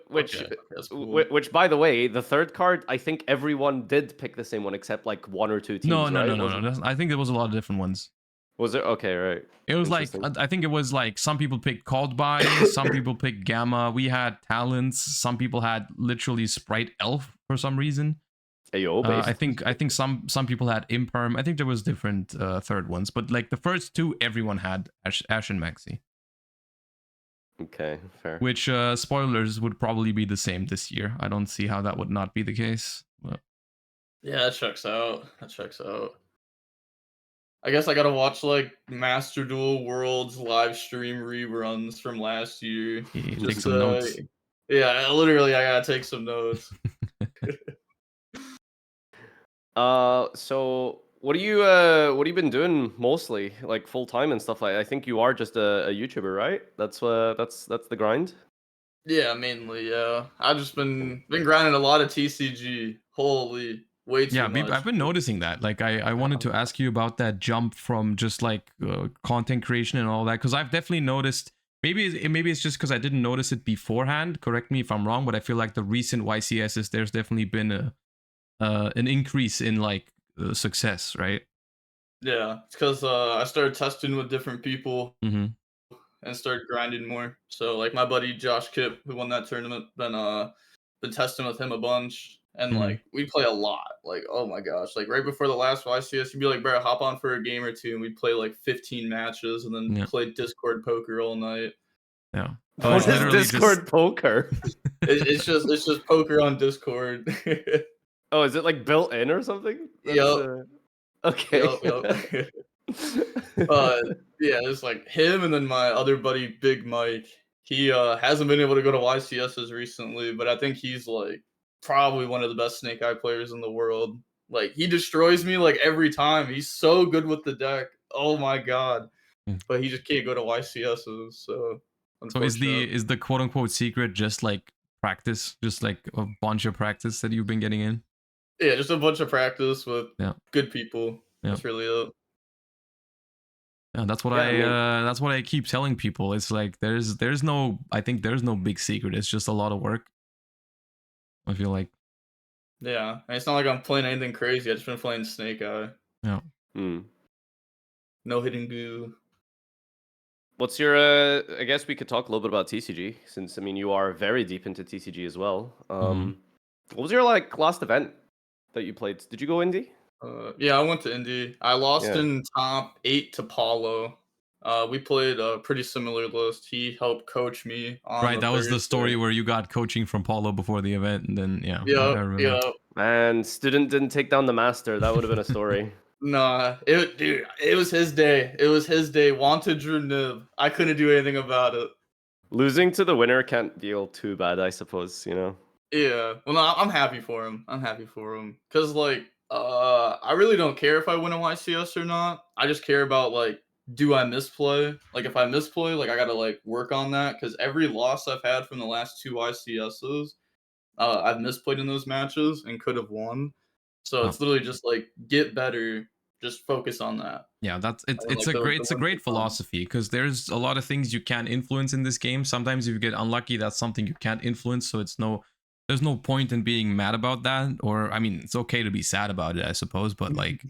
Which, Okay, that's cool. which, by the way, the 3rd card, I think everyone did pick the same one except like 1 or 2 teams. No. right? I think there was a lot of different ones. Was it? Okay, right. It was like, Interesting. I think it was like some people picked Called By, some people picked Gamma. We had Talents. Some people had literally Sprite Elf for some reason. AO based. I think some people had Imperm. I think there was different third ones, but like the first 2, everyone had Ash and Maxx C. Okay, fair. Which spoilers would probably be the same this year. I don't see how that would not be the case. But Yeah, that checks out. I guess I gotta watch, like, Master Duel Worlds live stream reruns from last year. take Just, some notes. Yeah, literally, I gotta take some notes. So what you been doing mostly, like full time and stuff like? I think you are just a YouTuber, right? That's the grind. Yeah, mainly, yeah. I've just been grinding a lot of TCG. Holy, way too Yeah, much. I've been noticing that. Like, I wanted to ask you about that jump from just like content creation and all that, because I've definitely noticed. Maybe it's just because I didn't notice it beforehand. Correct me if I'm wrong, but I feel like the recent YCSs, there's definitely been an increase in like success, right? Yeah, it's because I started testing with different people Mm-hmm. and started grinding more. So, like, my buddy Josh Kipp, who won that tournament, been testing with him a bunch, and Mhm. like we play a lot. Like, oh my gosh, like right before the last YCS, you'd be like, bro, hop on for a game or two, and we'd play like 15 matches, and then Yeah. play Discord poker all night. Yeah. What is literally Discord poker? It's just poker on Discord. Oh, is it like built in or something? Yup. Okay. Yup. Yeah, it's like him and then my other buddy Big Mike. He hasn't been able to go to YCSs recently, but I think he's like probably one of the best Snake Eye players in the world. Like, he destroys me like every time. He's so good with the deck. Oh my god. Mm. But he just can't go to YCSs, so So is unfortunate. the quote unquote secret just like practice, just like a bunch of practice that you've been getting in? Yeah, just a bunch of practice with Yeah. good people. Yeah. That's really it. Yeah, that's what that's what I keep telling people. It's like there's no, I think there's no big secret. It's just a lot of work. I feel like. Yeah, and it's not like I'm playing anything crazy. I just been playing Snake Eye. Yeah. No hidden goo. What's your? I guess we could talk a little bit about TCG, since I mean you are very deep into TCG as well. What was your like last event that you played? Did you go indie? Yeah, I went to Indy. I lost Yeah. in top 8 to Paulo. We played a pretty similar list. He helped coach me on Right, that was the story Thursday. where you got coaching from Paulo before the event, and then I Yeah, remember. yeah. And student didn't take down the master. That would have been a story. Nah, it was his day. It was his day. Wanted Drew Nib. I couldn't do anything about it. Losing to the winner can't feel too bad, I suppose. Yeah. Well, no, I'm happy for him. Cause like, I really don't care if I win a YCS or not. I just care about like, do I misplay? Like, if I misplay, like I gotta like work on that. Cause every loss I've had from the last 2 YCSs, I've misplayed in those matches and could have won. So it's literally just like get better. Just focus on that. Yeah, it's Like, the a wins great will come. philosophy, because there's a lot of things you can influence in this game. Sometimes if you get unlucky, that's something you can't influence. So there's no point in being mad about that. Or I mean, it's okay to be sad about it, I suppose. But like,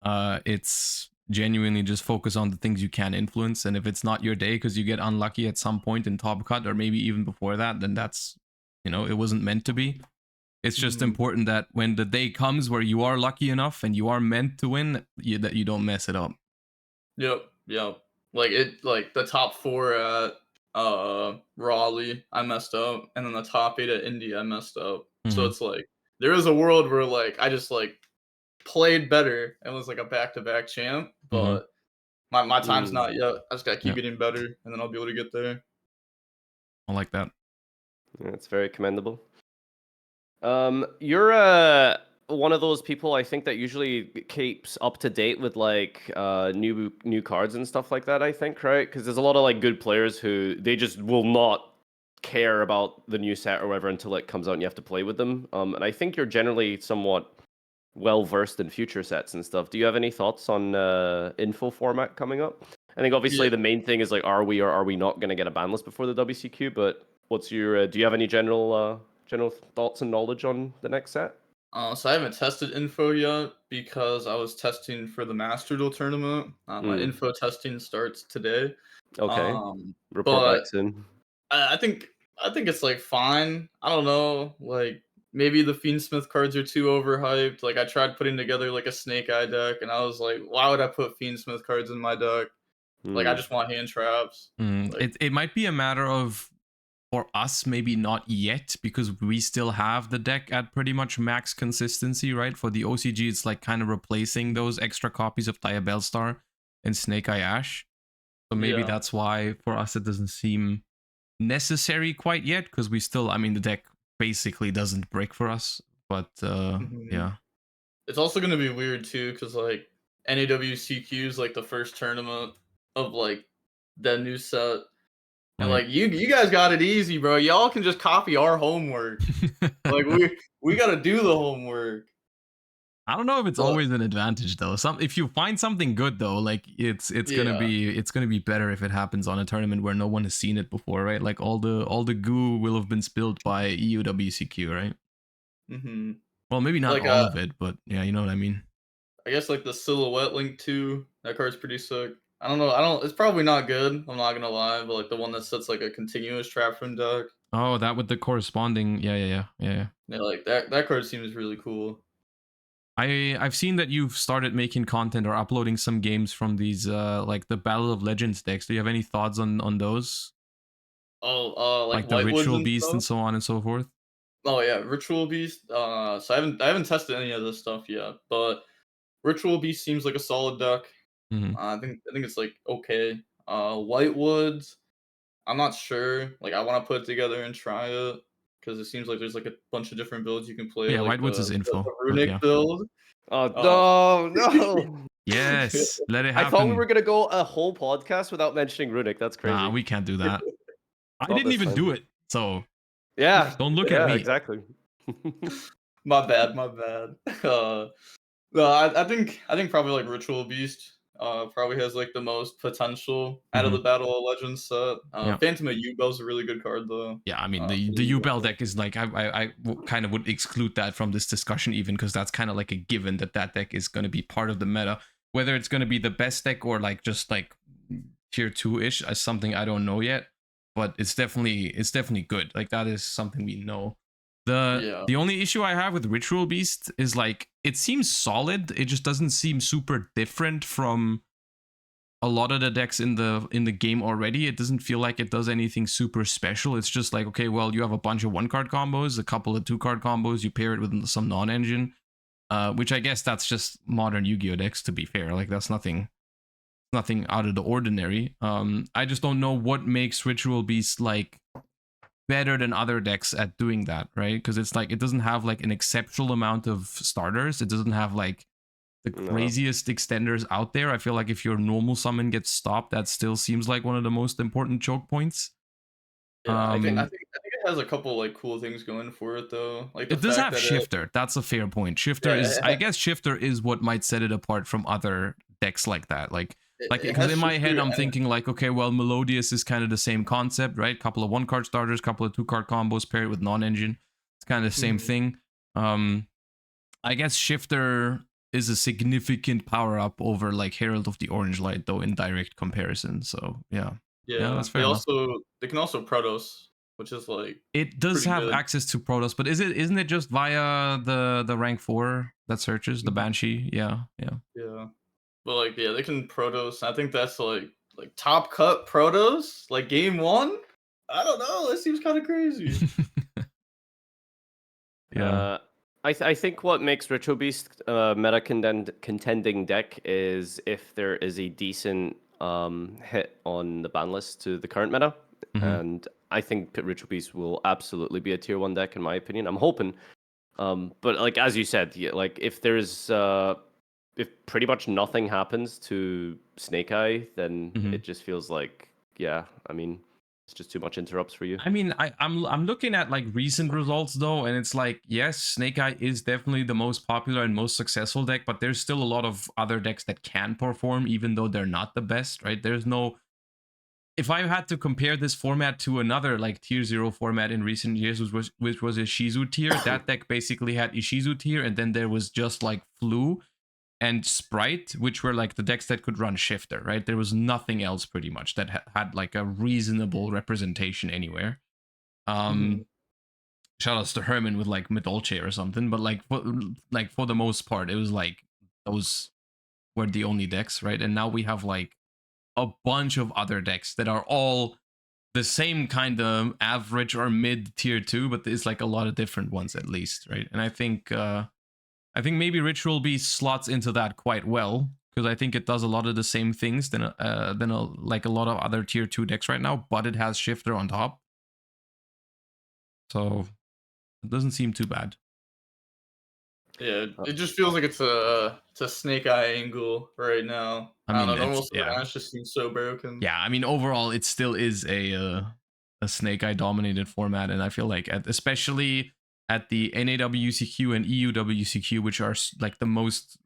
It's genuinely just focus on the things you can influence, and if it's not your day because you get unlucky at some point in top cut or maybe even before that, then that's, it wasn't meant to be. It's just important that when the day comes where you are lucky enough and you are meant to win, that you don't mess it up. Yep. Like the top 4 at Raleigh, I messed up, and then the top 8 at Indy, I messed up. So it's like there is a world where like I just like played better and was like a back-to-back champ, but my time's not yet. I just gotta keep getting better, and then I'll be able to get there. I like that. Yeah, it's very commendable. You're one of those people I think that usually keeps up to date with like new cards and stuff like that, I think, right? Because there's a lot of like good players who they just will not care about the new set or whatever until it comes out and you have to play with them. And I think you're generally somewhat well versed in future sets and stuff. Do you have any thoughts on info format coming up? I think obviously the main thing is like, are we or are we not going to get a ban list before the WCQ? But what's your? Do you have any general thoughts and knowledge on the next set? So I haven't tested info yet because I was testing for the Master Duel tournament. My info testing starts today. Okay. Report But back soon. I think it's like fine. I don't know, like maybe the Fiendsmith cards are too overhyped. Like I tried putting together like a Snake Eye deck, and I was like, why would I put Fiendsmith cards in my deck? Like I just want hand traps. Like, It might be a matter of, for us, maybe not yet, because we still have the deck at pretty much max consistency, right? For the OCG, it's like kind of replacing those extra copies of Taya Bellstar and Snake Eye Ash. So maybe that's why for us it doesn't seem necessary quite yet, because we still, I mean, the deck basically doesn't break for us. But yeah. It's also gonna be weird too, because like NAWCQ is like the first tournament of like the new set. And like you guys got it easy, bro. Y'all can just copy our homework. Like we gotta do the homework. I don't know if it's always an advantage though. If you find something good though, like it's gonna be better if it happens on a tournament where no one has seen it before, right? Like all the goo will have been spilled by EUWCQ, right? Well, maybe not like, all of it, but yeah, you know what I mean. I guess like the Silhouette Link 2, that card's pretty sick. I don't know. It's probably not good. I'm not gonna lie, but like the one that sets like a continuous trap from deck. Oh, that with the corresponding, yeah. Yeah, like that card seems really cool. I've seen that you've started making content or uploading some games from these like the Battle of Legends decks. Do you have any thoughts on those? Oh, like the Ritual Beast and so on and so forth? Oh yeah, Ritual Beast. So I haven't tested any of this stuff yet, but Ritual Beast seems like a solid deck. I think it's like okay. Whitewoods, I'm not sure. Like I want to put it together and try it because it seems like there's like a bunch of different builds you can play. Yeah, like Whitewoods is info. the Runic build. Oh no! Yes, let it happen. I thought we were gonna go a whole podcast without mentioning Runic. That's crazy. Nah, we can't do that. I didn't even do it, so yeah. Don't look at me. Exactly. My bad. No, I think probably like Ritual Beast probably has like the most potential out of the Battle of Legends set. Phantom of Yubel's a really good card though. Yeah, I mean the Yubel deck is like I kind of would exclude that from this discussion even because that's kind of like a given that deck is going to be part of the meta. Whether it's going to be the best deck or like just like tier 2-ish is something I don't know yet, but it's definitely good. Like that is something we know. The only issue I have with Ritual Beast is like it seems solid. It just doesn't seem super different from a lot of the decks in the game already. It doesn't feel like it does anything super special. It's just like, okay, well, you have a bunch of 1-card combos, a couple of 2-card combos, you pair it with some non-engine, which I guess that's just modern Yu-Gi-Oh decks, to be fair. Like that's nothing out of the ordinary. I just don't know what makes Ritual Beast like better than other decks at doing that, right? Because it's like it doesn't have like an exceptional amount of starters. It doesn't have like the craziest extenders out there. I feel like if your normal summon gets stopped, that still seems like one of the most important choke points. Yeah, I think it has a couple like cool things going for it though. Like it does have Shifter. That's a fair point. Shifter is, I guess, Shifter is what might set it apart from other decks like that. Like because in my head I'm thinking like, okay, well, Melodious is kind of the same concept, right? Couple of 1-card starters, couple of 2-card combos paired with non-engine. It's kind of the same thing. I guess Shifter is a significant power up over like Herald of the Orange Light, though, in direct comparison. So yeah, that's fair enough. They can also Protoss, which is like It does pretty have good. access to Protoss, but isn't it just via the rank 4 that searches the Banshee? Yeah. Yeah. But like they can Protoss. I think that's like top cut Protoss, like game 1. I don't know. That seems kind of crazy. Yeah. I think what makes Ritual Beast meta contending deck is if there is a decent hit on the ban list to the current meta. And I think Ritual Beast will absolutely be a tier 1 deck in my opinion. I'm hoping. But like as you said, like if there's if pretty much nothing happens to Snake Eye, then it just feels like I mean it's just too much interrupts for you. I mean, I'm looking at like recent results though, and it's like, yes, Snake Eye is definitely the most popular and most successful deck, but there's still a lot of other decks that can perform even though they're not the best, right? There's no, if I had to compare this format to another like tier 0 format in recent years, which was a Shizu tier, that deck basically had Ishizu tier, and then there was just like Flu and Sprite, which were like the decks that could run Shifter, right? There was nothing else pretty much that had like a reasonable representation anywhere. Shoutouts to Herman with like Medolce or something, but like for the most part, it was like those were the only decks, right? And now we have like a bunch of other decks that are all the same kind of average or mid tier 2, but there's like a lot of different ones at least, right? And I think maybe Ritual Beast slots into that quite well, because I think it does a lot of the same things than like a lot of other tier 2 decks right now, but it has Shifter on top. So it doesn't seem too bad. Yeah, it just feels like it's a Snake Eye angle right now. I don't know, normal Ash just seems so broken. Yeah, I mean overall it still is a Snake Eye dominated format, and I feel like especially at the NAWCQ and EUWCQ, which are like the most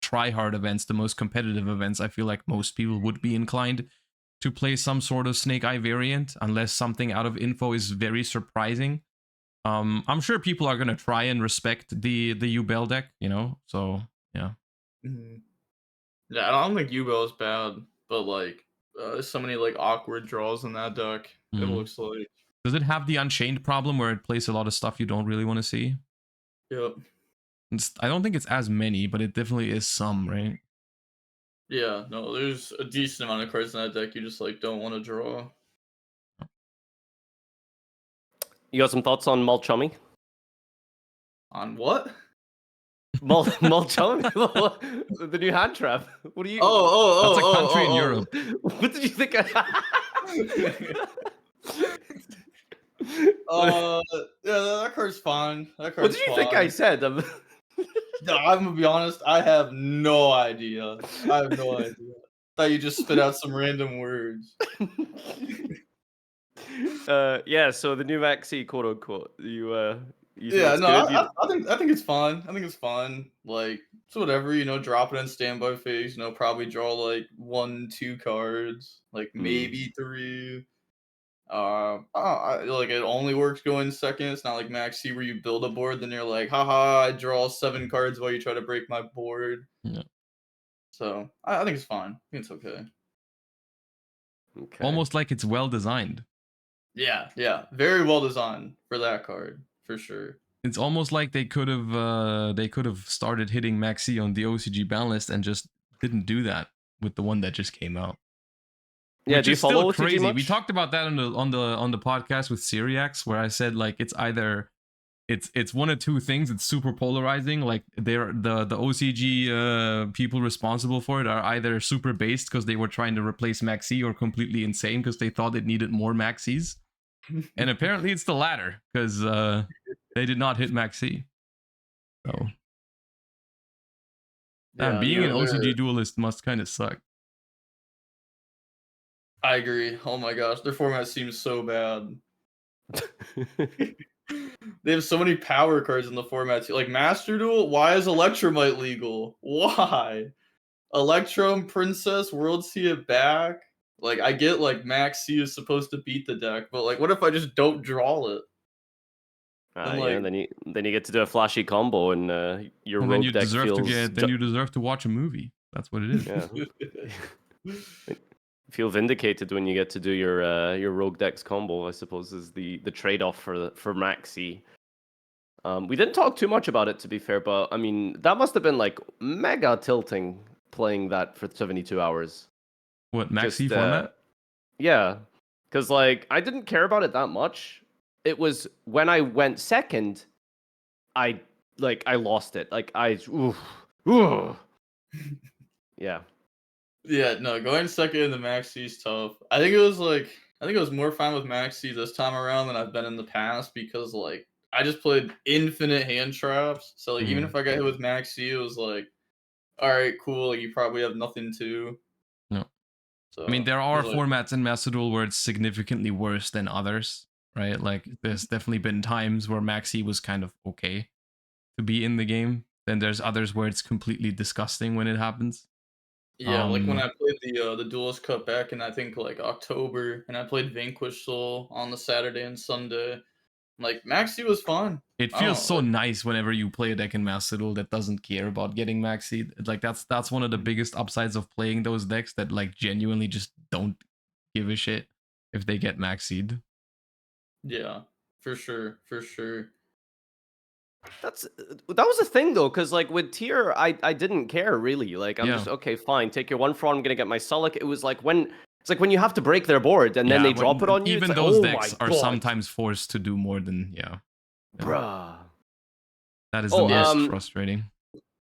try-hard events, the most competitive events, I feel like most people would be inclined to play some sort of Snake Eye variant, unless something out of info is very surprising. I'm sure people are gonna try and respect the U-Bell deck, you know. So yeah. Yeah, I don't think U-Bell is bad, but like there's so many like awkward draws in that deck. It looks like. Does it have the Unchained problem where it plays a lot of stuff you don't really want to see? Yep. I don't think it's as many, but it definitely is some, right? Yeah, no, there's a decent amount of cards in that deck you just like don't want to draw. You got some thoughts on Mulchummy? On what? Mulchummy? The new hand trap. What do you? That's a country in Europe. What did you think? Yeah, that card's fine. What did you think I said? No, I'm gonna be honest. I have no idea. I have no idea. Thought you just spit out some random words. Yeah. So the new Maxx C, quote unquote. Yeah, no, I think it's fun. I think it's fun. Like it's whatever, you know. Drop it in standby phase. You know, probably draw like 1-2 cards, like maybe 3. Like it only works going second. It's not like Maxx C where you build a board, then you're like, haha, I draw 7 cards while you try to break my board. Yeah. So I think it's fine. I think it's okay. Almost like it's well designed. Yeah, very well designed for that card for sure. It's almost like they could have started hitting Maxx C on the OCG ban list and just didn't do that with the one that just came out. Yeah, do you follow still crazy. OCG much? We talked about that on the podcast with Syriax, where I said like it's either it's one of two things. It's super polarizing. Like they're the OCG people responsible for it are either super based because they were trying to replace Maxx C, or completely insane because they thought it needed more Maxx Cs. And apparently it's the latter, because they did not hit Maxx C. So being an OCG duelist must kind of suck. I agree. Oh my gosh, their format seems so bad. They have so many power cards in the format too. Like Master Duel, why is Electromite legal? Why? Electrum, Princess, World See It Back. Like I get like Maxx C is supposed to beat the deck, but like what if I just don't draw it? And Yeah, like, then you get to do a flashy combo, and your And then rogue you deck deserve to feels get. Then you deserve to watch a movie. That's what it is. yeah. Feel vindicated when you get to do your rogue dex combo. I suppose is the trade off for Maxx C. We didn't talk too much about it, to be fair, but I mean that must have been like mega tilting playing that for 72 hours. What Maxx C Just format? yeah, because like I didn't care about it that much. It was when I went second, I I lost it. Like ooh. Yeah. yeah, no, going second in the Maxx C is tough. I think it was more fun with Maxx C this time around than I've been in the past because like I just played infinite hand traps. So like even Mm. if I got hit with Maxx C, it was like, all right, cool. Like you probably have nothing to. No. So I mean, there it are was like, formats in Master Duel where it's significantly worse than others, right? Like, there's definitely been times where Maxx C was kind of okay to be in the game. Then there's others where it's completely disgusting when it happens. yeah, like when Um, I played the Duelist Cup back in I think like October, and I played Vanquish Soul on the Saturday and Sunday. Like Maxx C was fun. it I don't feels know. so nice whenever you play a deck in Master Duel that doesn't care about getting Maxx C. Like, that's one of the biggest upsides of playing those decks that like genuinely just don't give a shit if they get Maxx C'd. Yeah, for sure, for sure. That was a thing though, because like with tier, I didn't care really. Like I'm Yeah. just okay, fine, take your 1 for 1. I'm gonna get my Sulik. It was like when when you have to break their board and then Yeah, they drop it on you. It's even like, those oh decks my are god, sometimes forced to do more than yeah. bruh. That is the Oh, most frustrating.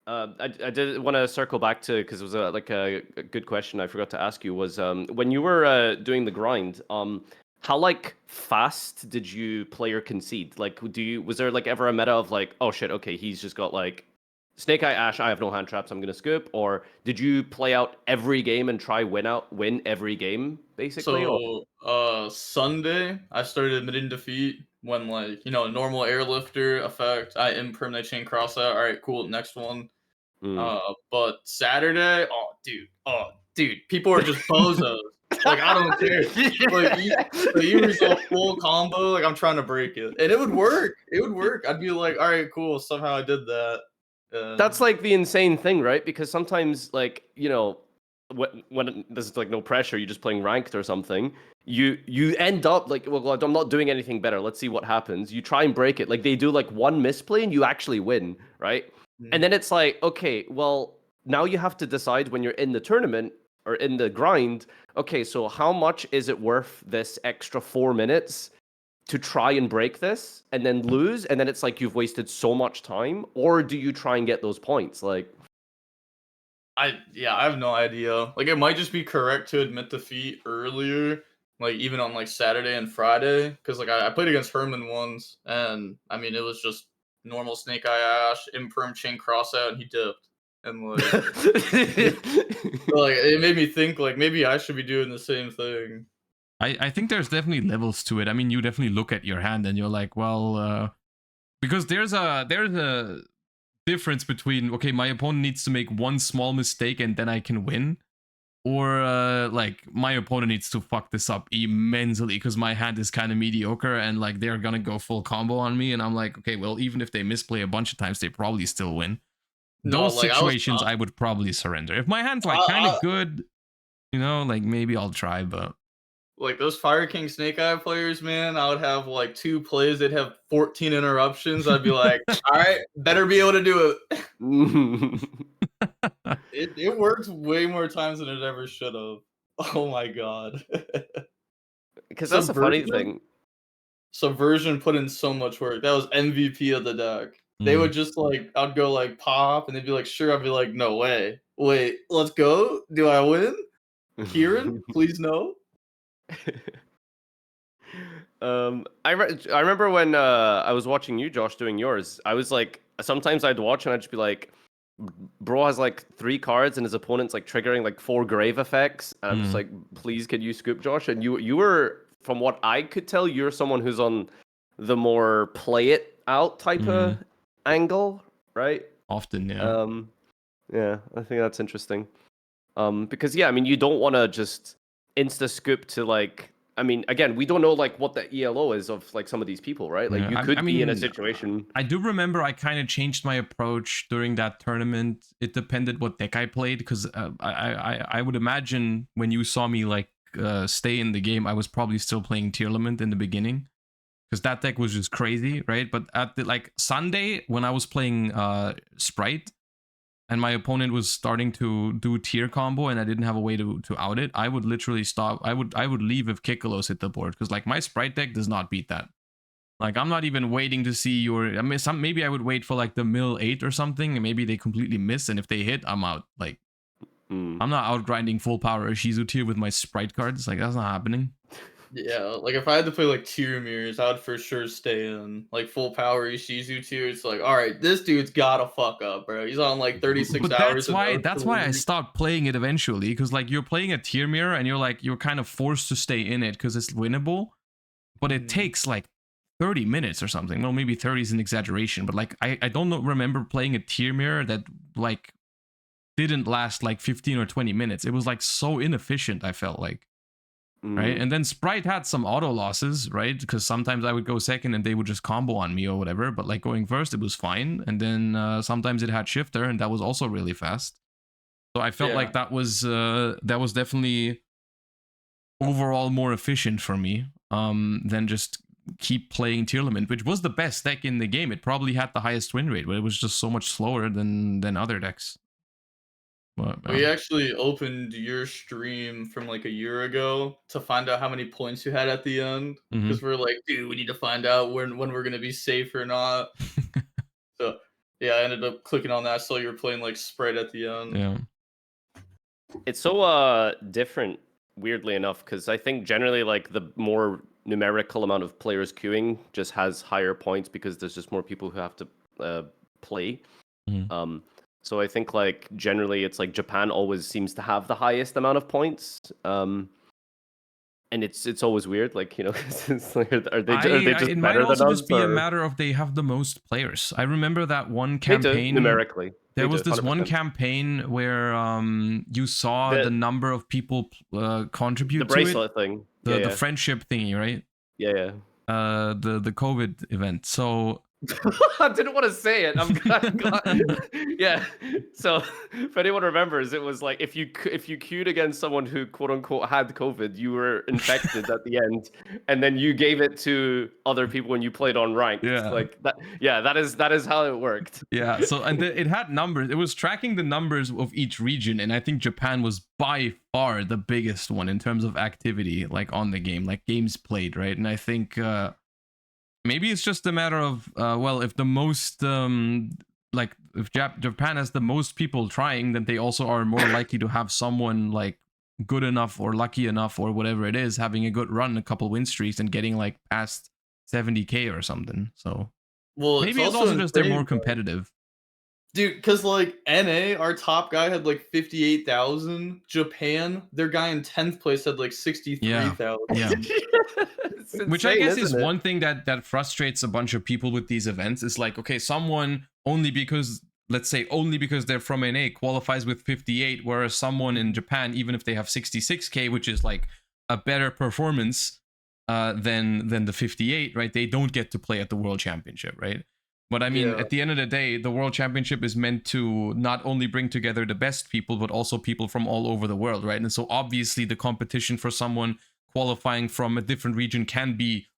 I did want to circle back to because it was a good question I forgot to ask you was when you were doing the grind how like fast did you play or concede? Like was there like ever a meta of like, oh shit, okay, he's just got like Snake Eye Ash, I have no hand traps, I'm gonna scoop, or did you play out every game and try win every game basically? Or So Sunday I started admitting defeat when like normal airlifter effect. I impermanent chain cross out. All right, cool. Next one. Mm. But Saturday, oh dude, people are just bozos. Like I don't care. Like you resolve full combo. Like I'm trying to break it, and it would work. It would work. I'd be like, all right, cool. Somehow I did that. That's like the insane thing, right? Because sometimes, like when there's like no pressure, you're just playing ranked or something. You end up like, well, I'm not doing anything better. Let's see what happens. You try and break it. Like they do like one misplay and you actually win, right? And then it's like, okay, well, now you have to decide when you're in the tournament or in the grind. Okay, so how much is it worth this extra 4 minutes to try and break this and then lose, and then it's like you've wasted so much time, or do you try and get those points? Like, I have no idea. Like it might just be correct to admit defeat earlier, like even on like Saturday and Friday, because like I played against Herman once, and I mean it was just normal Snake Eye Ash, imperm chain cross out, and he dipped, and like like it made me think like maybe I should be doing the same thing. I think there's definitely levels to it. I mean, you definitely look at your hand and you're like, well, because there's a difference between, okay, my opponent needs to make one small mistake and then I can win, or like my opponent needs to fuck this up immensely because my hand is kind of mediocre and like they're gonna go full combo on me, and I'm like, okay, well, even if they misplay a bunch of times, they probably still win. No, Those like situations I would probably surrender. If my hand's like kind of good, like maybe I'll try, but like those Fire King Snake Eye players, man, I would have like 2 plays. They'd have 14 interruptions. I'd be like, all right, better be able to do it. It worked way more times than it ever should have. Oh my god. because that's a funny Subversion? thing. Subversion put in so much work. That was MVP of the deck. They would just like I'd go like pop and they'd be like, sure. I'd be like, no way. Wait, let's go. Do I win? Kieran, please no. I remember when I was watching you, Josh, doing yours. I was like, sometimes I'd watch and I'd just be like, bro has like 3 cards and his opponent's like triggering like 4 grave effects, and I'm just like, please, can you scoop, Josh? And you were, from what I could tell, you're someone who's on the more play it out type of angle, right? Often, yeah. Yeah, I think that's interesting. Because yeah, I mean, you don't want to just insta scoop to like I mean, again, we don't know like what the ELO is of like some of these people, right? Like Yeah, you I could be in a mean, situation. I do remember I kind of changed my approach during that tournament. It depended what deck I played, because I would imagine when you saw me like stay in the game, I was probably still playing Tearlament in the beginning, because that deck was just crazy, right? But at the like Sunday when I was playing Sprite, and my opponent was starting to do tier combo and I didn't have a way to out it, I would literally stop. I would leave if Kikolos hit the board, because like my Sprite deck does not beat that. Like I'm not even waiting to see your. I mean, maybe I would wait for like the mill 8 or something, and maybe they completely miss, and if they hit, I'm out. Like I'm not out grinding full power Shizu tier with my Sprite cards. Like that's not happening. Yeah, like if I had to play like tier mirrors, I would for sure stay in like full power Ishizu tier. It's like, all right, this dude's gotta fuck up, bro. He's on like 36 But hours. that's why I stopped playing it eventually, because like you're playing a tier mirror and you're kind of forced to stay in it because it's winnable, but it takes like 30 minutes or something. Well, maybe 30 is an exaggeration, but like I don't remember playing a tier mirror that like didn't last like 15 or 20 minutes. It was like so inefficient, I felt like. Right, and then Sprite had some auto losses, right? Because sometimes I would go second and they would just combo on me or whatever. But like going first, it was fine. And then sometimes it had shifter, and that was also really fast. So I felt like that was definitely overall more efficient for me than just keep playing Tearlament, which was the best deck in the game. It probably had the highest win rate, but it was just so much slower than other decks. But, we actually opened your stream from like a year ago to find out how many points you had at the end, because we're like, dude, we need to find out when we're gonna be safe or not. So yeah, I ended up clicking on that. So you were playing like Sprite at the end. Yeah. It's so different, weirdly enough, because I think generally like the more numerical amount of players queuing just has higher points because there's just more people who have to play. So I think like generally it's like Japan always seems to have the highest amount of points. And it's always weird, like, you know, are they just it might better than also us? just be a Or... matter of they have the most players. I remember that one They do, campaign numerically. There was do, this one 100%. campaign where you saw the number of people contribute The to bracelet it. thing. The friendship thingy, right? Yeah. The COVID event. So I didn't want to say it. I'm glad. Yeah. So if anyone remembers, it was like if you queued against someone who quote unquote had COVID, you were infected at the end, and then you gave it to other people when you played on ranked. Yeah. Like that. Yeah, that is how it worked. Yeah. So and it had numbers. It was tracking the numbers of each region, and I think Japan was by far the biggest one in terms of activity, like on the game, like games played, right? And I think. Maybe it's just a matter of well, if the most like if Japan has the most people trying, then they also are more likely to have someone like good enough or lucky enough or whatever it is having a good run, a couple win streaks, and getting like past 70k or something. So maybe it's also just they're more competitive. Dude, because like NA, our top guy had like 58,000. Japan, their guy in 10th place had like 63,000. Yeah. Insane, which I guess is it? one thing that frustrates a bunch of people with these events. Is like, okay, someone only because they're from NA qualifies with 58, whereas someone in Japan, even if they have 66k, which is like a better performance than the 58, right? They don't get to play at the World Championship, right? But I mean, at the end of the day, the World Championship is meant to not only bring together the best people, but also people from all over the world, right? And so obviously the competition for someone qualifying from a different region can be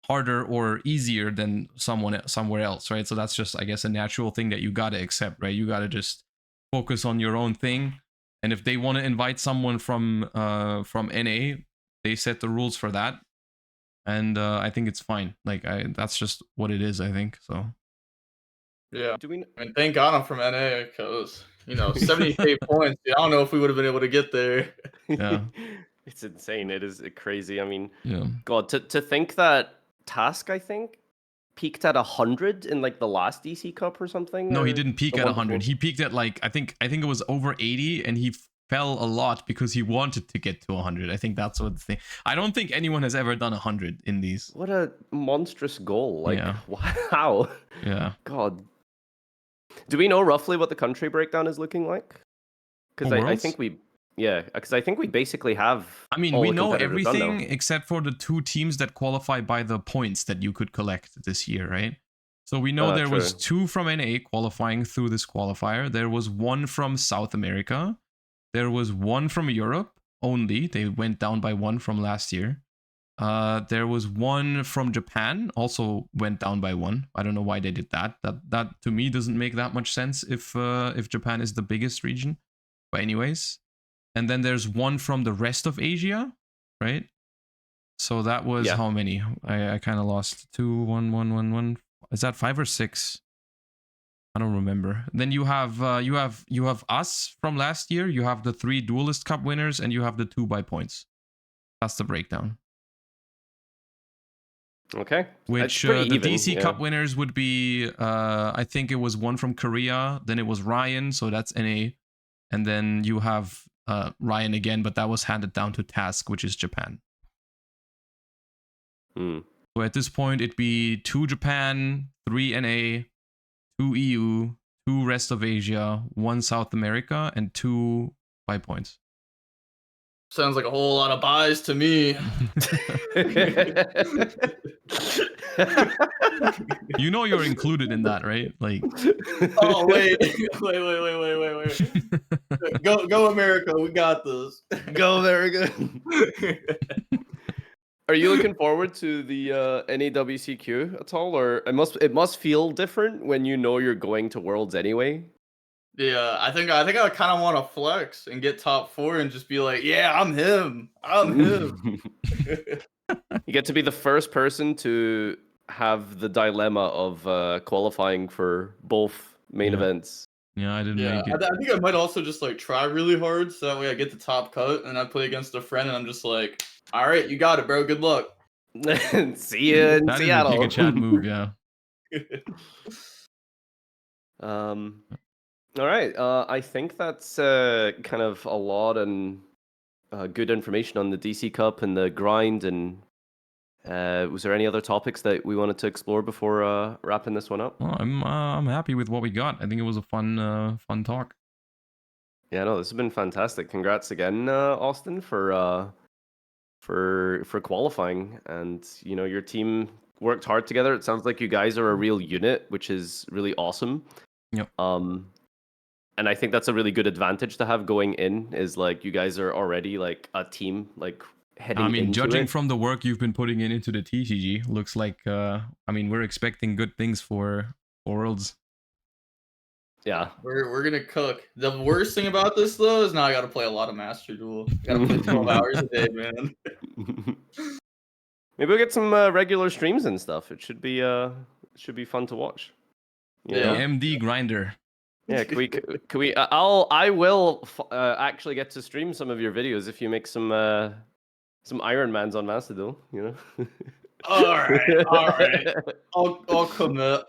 harder or easier than someone somewhere else, right? So that's just, I guess, a natural thing that you got to accept, right? You got to just focus on your own thing. And if they want to invite someone from NA, they set the rules for that. And I think it's fine. Like, that's just what it is, I think. So. Yeah, and thank God I'm from NA, because 70k points. I don't know if we would have been able to get there. Yeah, it's insane. It is crazy. I mean, yeah. God, to think that Task, I think, peaked at 100 in like the last DC Cup or something. No, or he didn't peak at 100. He peaked at like I think it was over 80, and he fell a lot because he wanted to get to 100. I think that's what the thing. I don't think anyone has ever done 100 in these. What a monstrous goal! Like, yeah. How? Yeah. God. Do we know roughly what the country breakdown is looking like? Because I think we, Yeah, because I think we basically have. I mean, all we the know competitors done now. everything except for the 2 teams that qualify by the points that you could collect this year, right? So we know there was True. 2 from NA qualifying through this qualifier. There was 1 from South America. There was 1 from Europe only. They went down by 1 from last year. There was 1 from Japan, also went down by 1. I don't know why they did that. That to me doesn't make that much sense if Japan is the biggest region. But anyways, and then there's 1 from the rest of Asia, right? So that was how many? I kind of lost 2, 1, 1, 1, 1. Is that 5 or 6? I don't remember. Then you have us from last year. You have the 3 Duelist Cup winners, and you have the 2 by points. That's the breakdown. Okay. Which the DC Cup winners would be, I think it was 1 from Korea, then it was Ryan, so that's NA, and then you have Ryan again, but that was handed down to Task, which is Japan. So at this point, it'd be 2 Japan, 3 NA, 2 EU, 2 rest of Asia, 1 South America, and 2 by points. Sounds like a whole lot of buys to me. You know you're included in that, right? Like. Oh wait. Go America, we got this. Go America. Are you looking forward to the NAWCQ at all, or it must feel different when you know you're going to Worlds anyway? Yeah, I think I kind of want to flex and get top 4 and just be like, yeah, I'm him. You get to be the first person to have the dilemma of qualifying for both main events. Yeah, I didn't make it. I think I might also just like try really hard so that way I get the top cut and I play against a friend and I'm just like, all right, you got it, bro. Good luck. See you in that Seattle. That is a chat move, yeah. All right. I think that's kind of a lot and good information on the DC Cup and the grind. And was there any other topics that we wanted to explore before wrapping this one up? Well, I'm happy with what we got. I think it was a fun talk. Yeah, no, this has been fantastic. Congrats again, Austin, for qualifying. And your team worked hard together. It sounds like you guys are a real unit, which is really awesome. Yep. And I think that's a really good advantage to have going in, is like you guys are already like a team, like heading into it. I mean, judging from the work you've been putting into the TCG, looks like we're expecting good things for Worlds. Yeah. We're gonna cook. The worst thing about this though is now I gotta play a lot of Master Duel. Gotta play 12 hours a day, man. Maybe we'll get some regular streams and stuff. It should be fun to watch. Yeah. The MD grinder. Yeah, can we? I will actually get to stream some of your videos if you make some Iron Mans on Master Duel. All right. I'll commit.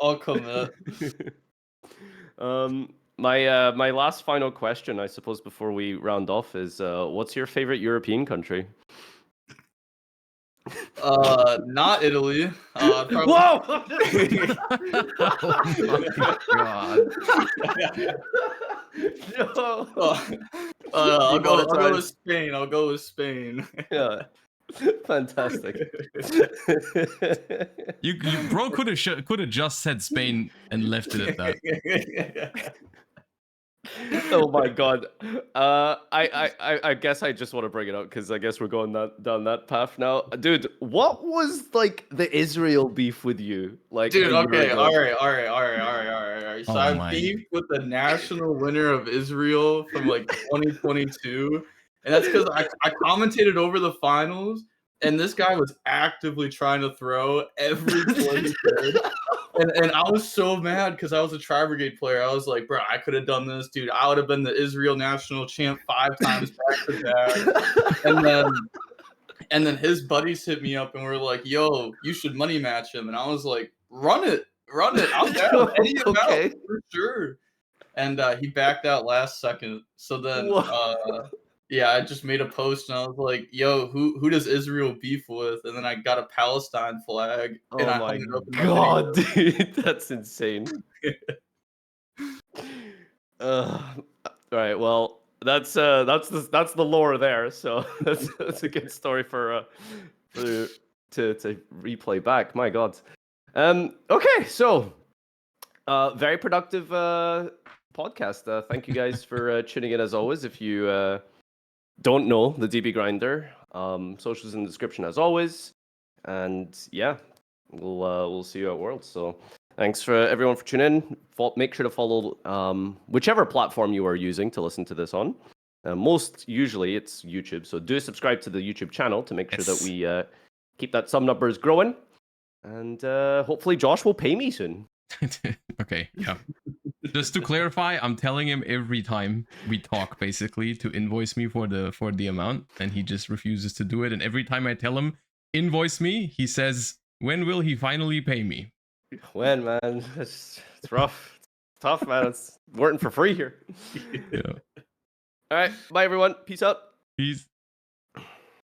My last final question, I suppose, before we round off is, what's your favorite European country? Not Italy. Probably... Whoa! Oh my God! No. I'll go with Spain. Yeah. Fantastic. you bro could have just said Spain and left it at that. Oh my God. I guess I just want to bring it up because I guess we're going down that path now. Dude, what was like the Israel beef with you? Like, dude, okay, all right. So I beefed with the national winner of Israel from like 2022. And that's because I commentated over the finals, and this guy was actively trying to throw every play he could. And I was so mad because I was a Tri-Brigade player. I was like, bro, I could have done this, dude. I would have been the Israel national champ 5 times back to back. And then his buddies hit me up and were like, yo, you should money match him. And I was like, run it. I'm down. Any amount, for sure. And he backed out last second. So then yeah, I just made a post and I was like, yo, who does Israel beef with? And then I got a Palestine flag. Oh and I my hung it up in God, dude, that's insane. All right, well, the lore there. So that's a good story for to replay back. My God. Okay, so very productive podcast. Thank you guys for tuning in as always. If you don't know the DB Grinder, socials in the description as always. And yeah, we'll see you at Worlds. So thanks for everyone for tuning in. Make sure to follow whichever platform you are using to listen to this on. Most usually it's YouTube. So do subscribe to the YouTube channel to make sure that we keep that sub numbers growing. And hopefully Josh will pay me soon. Okay, yeah. Just to clarify, I'm telling him every time we talk, basically, to invoice me for the amount, and he just refuses to do it. And every time I tell him invoice me, he says, "When will he finally pay me?" When, man? It's rough. It's tough, man. It's working for free here. Yeah. All right, bye everyone. Peace out. Peace.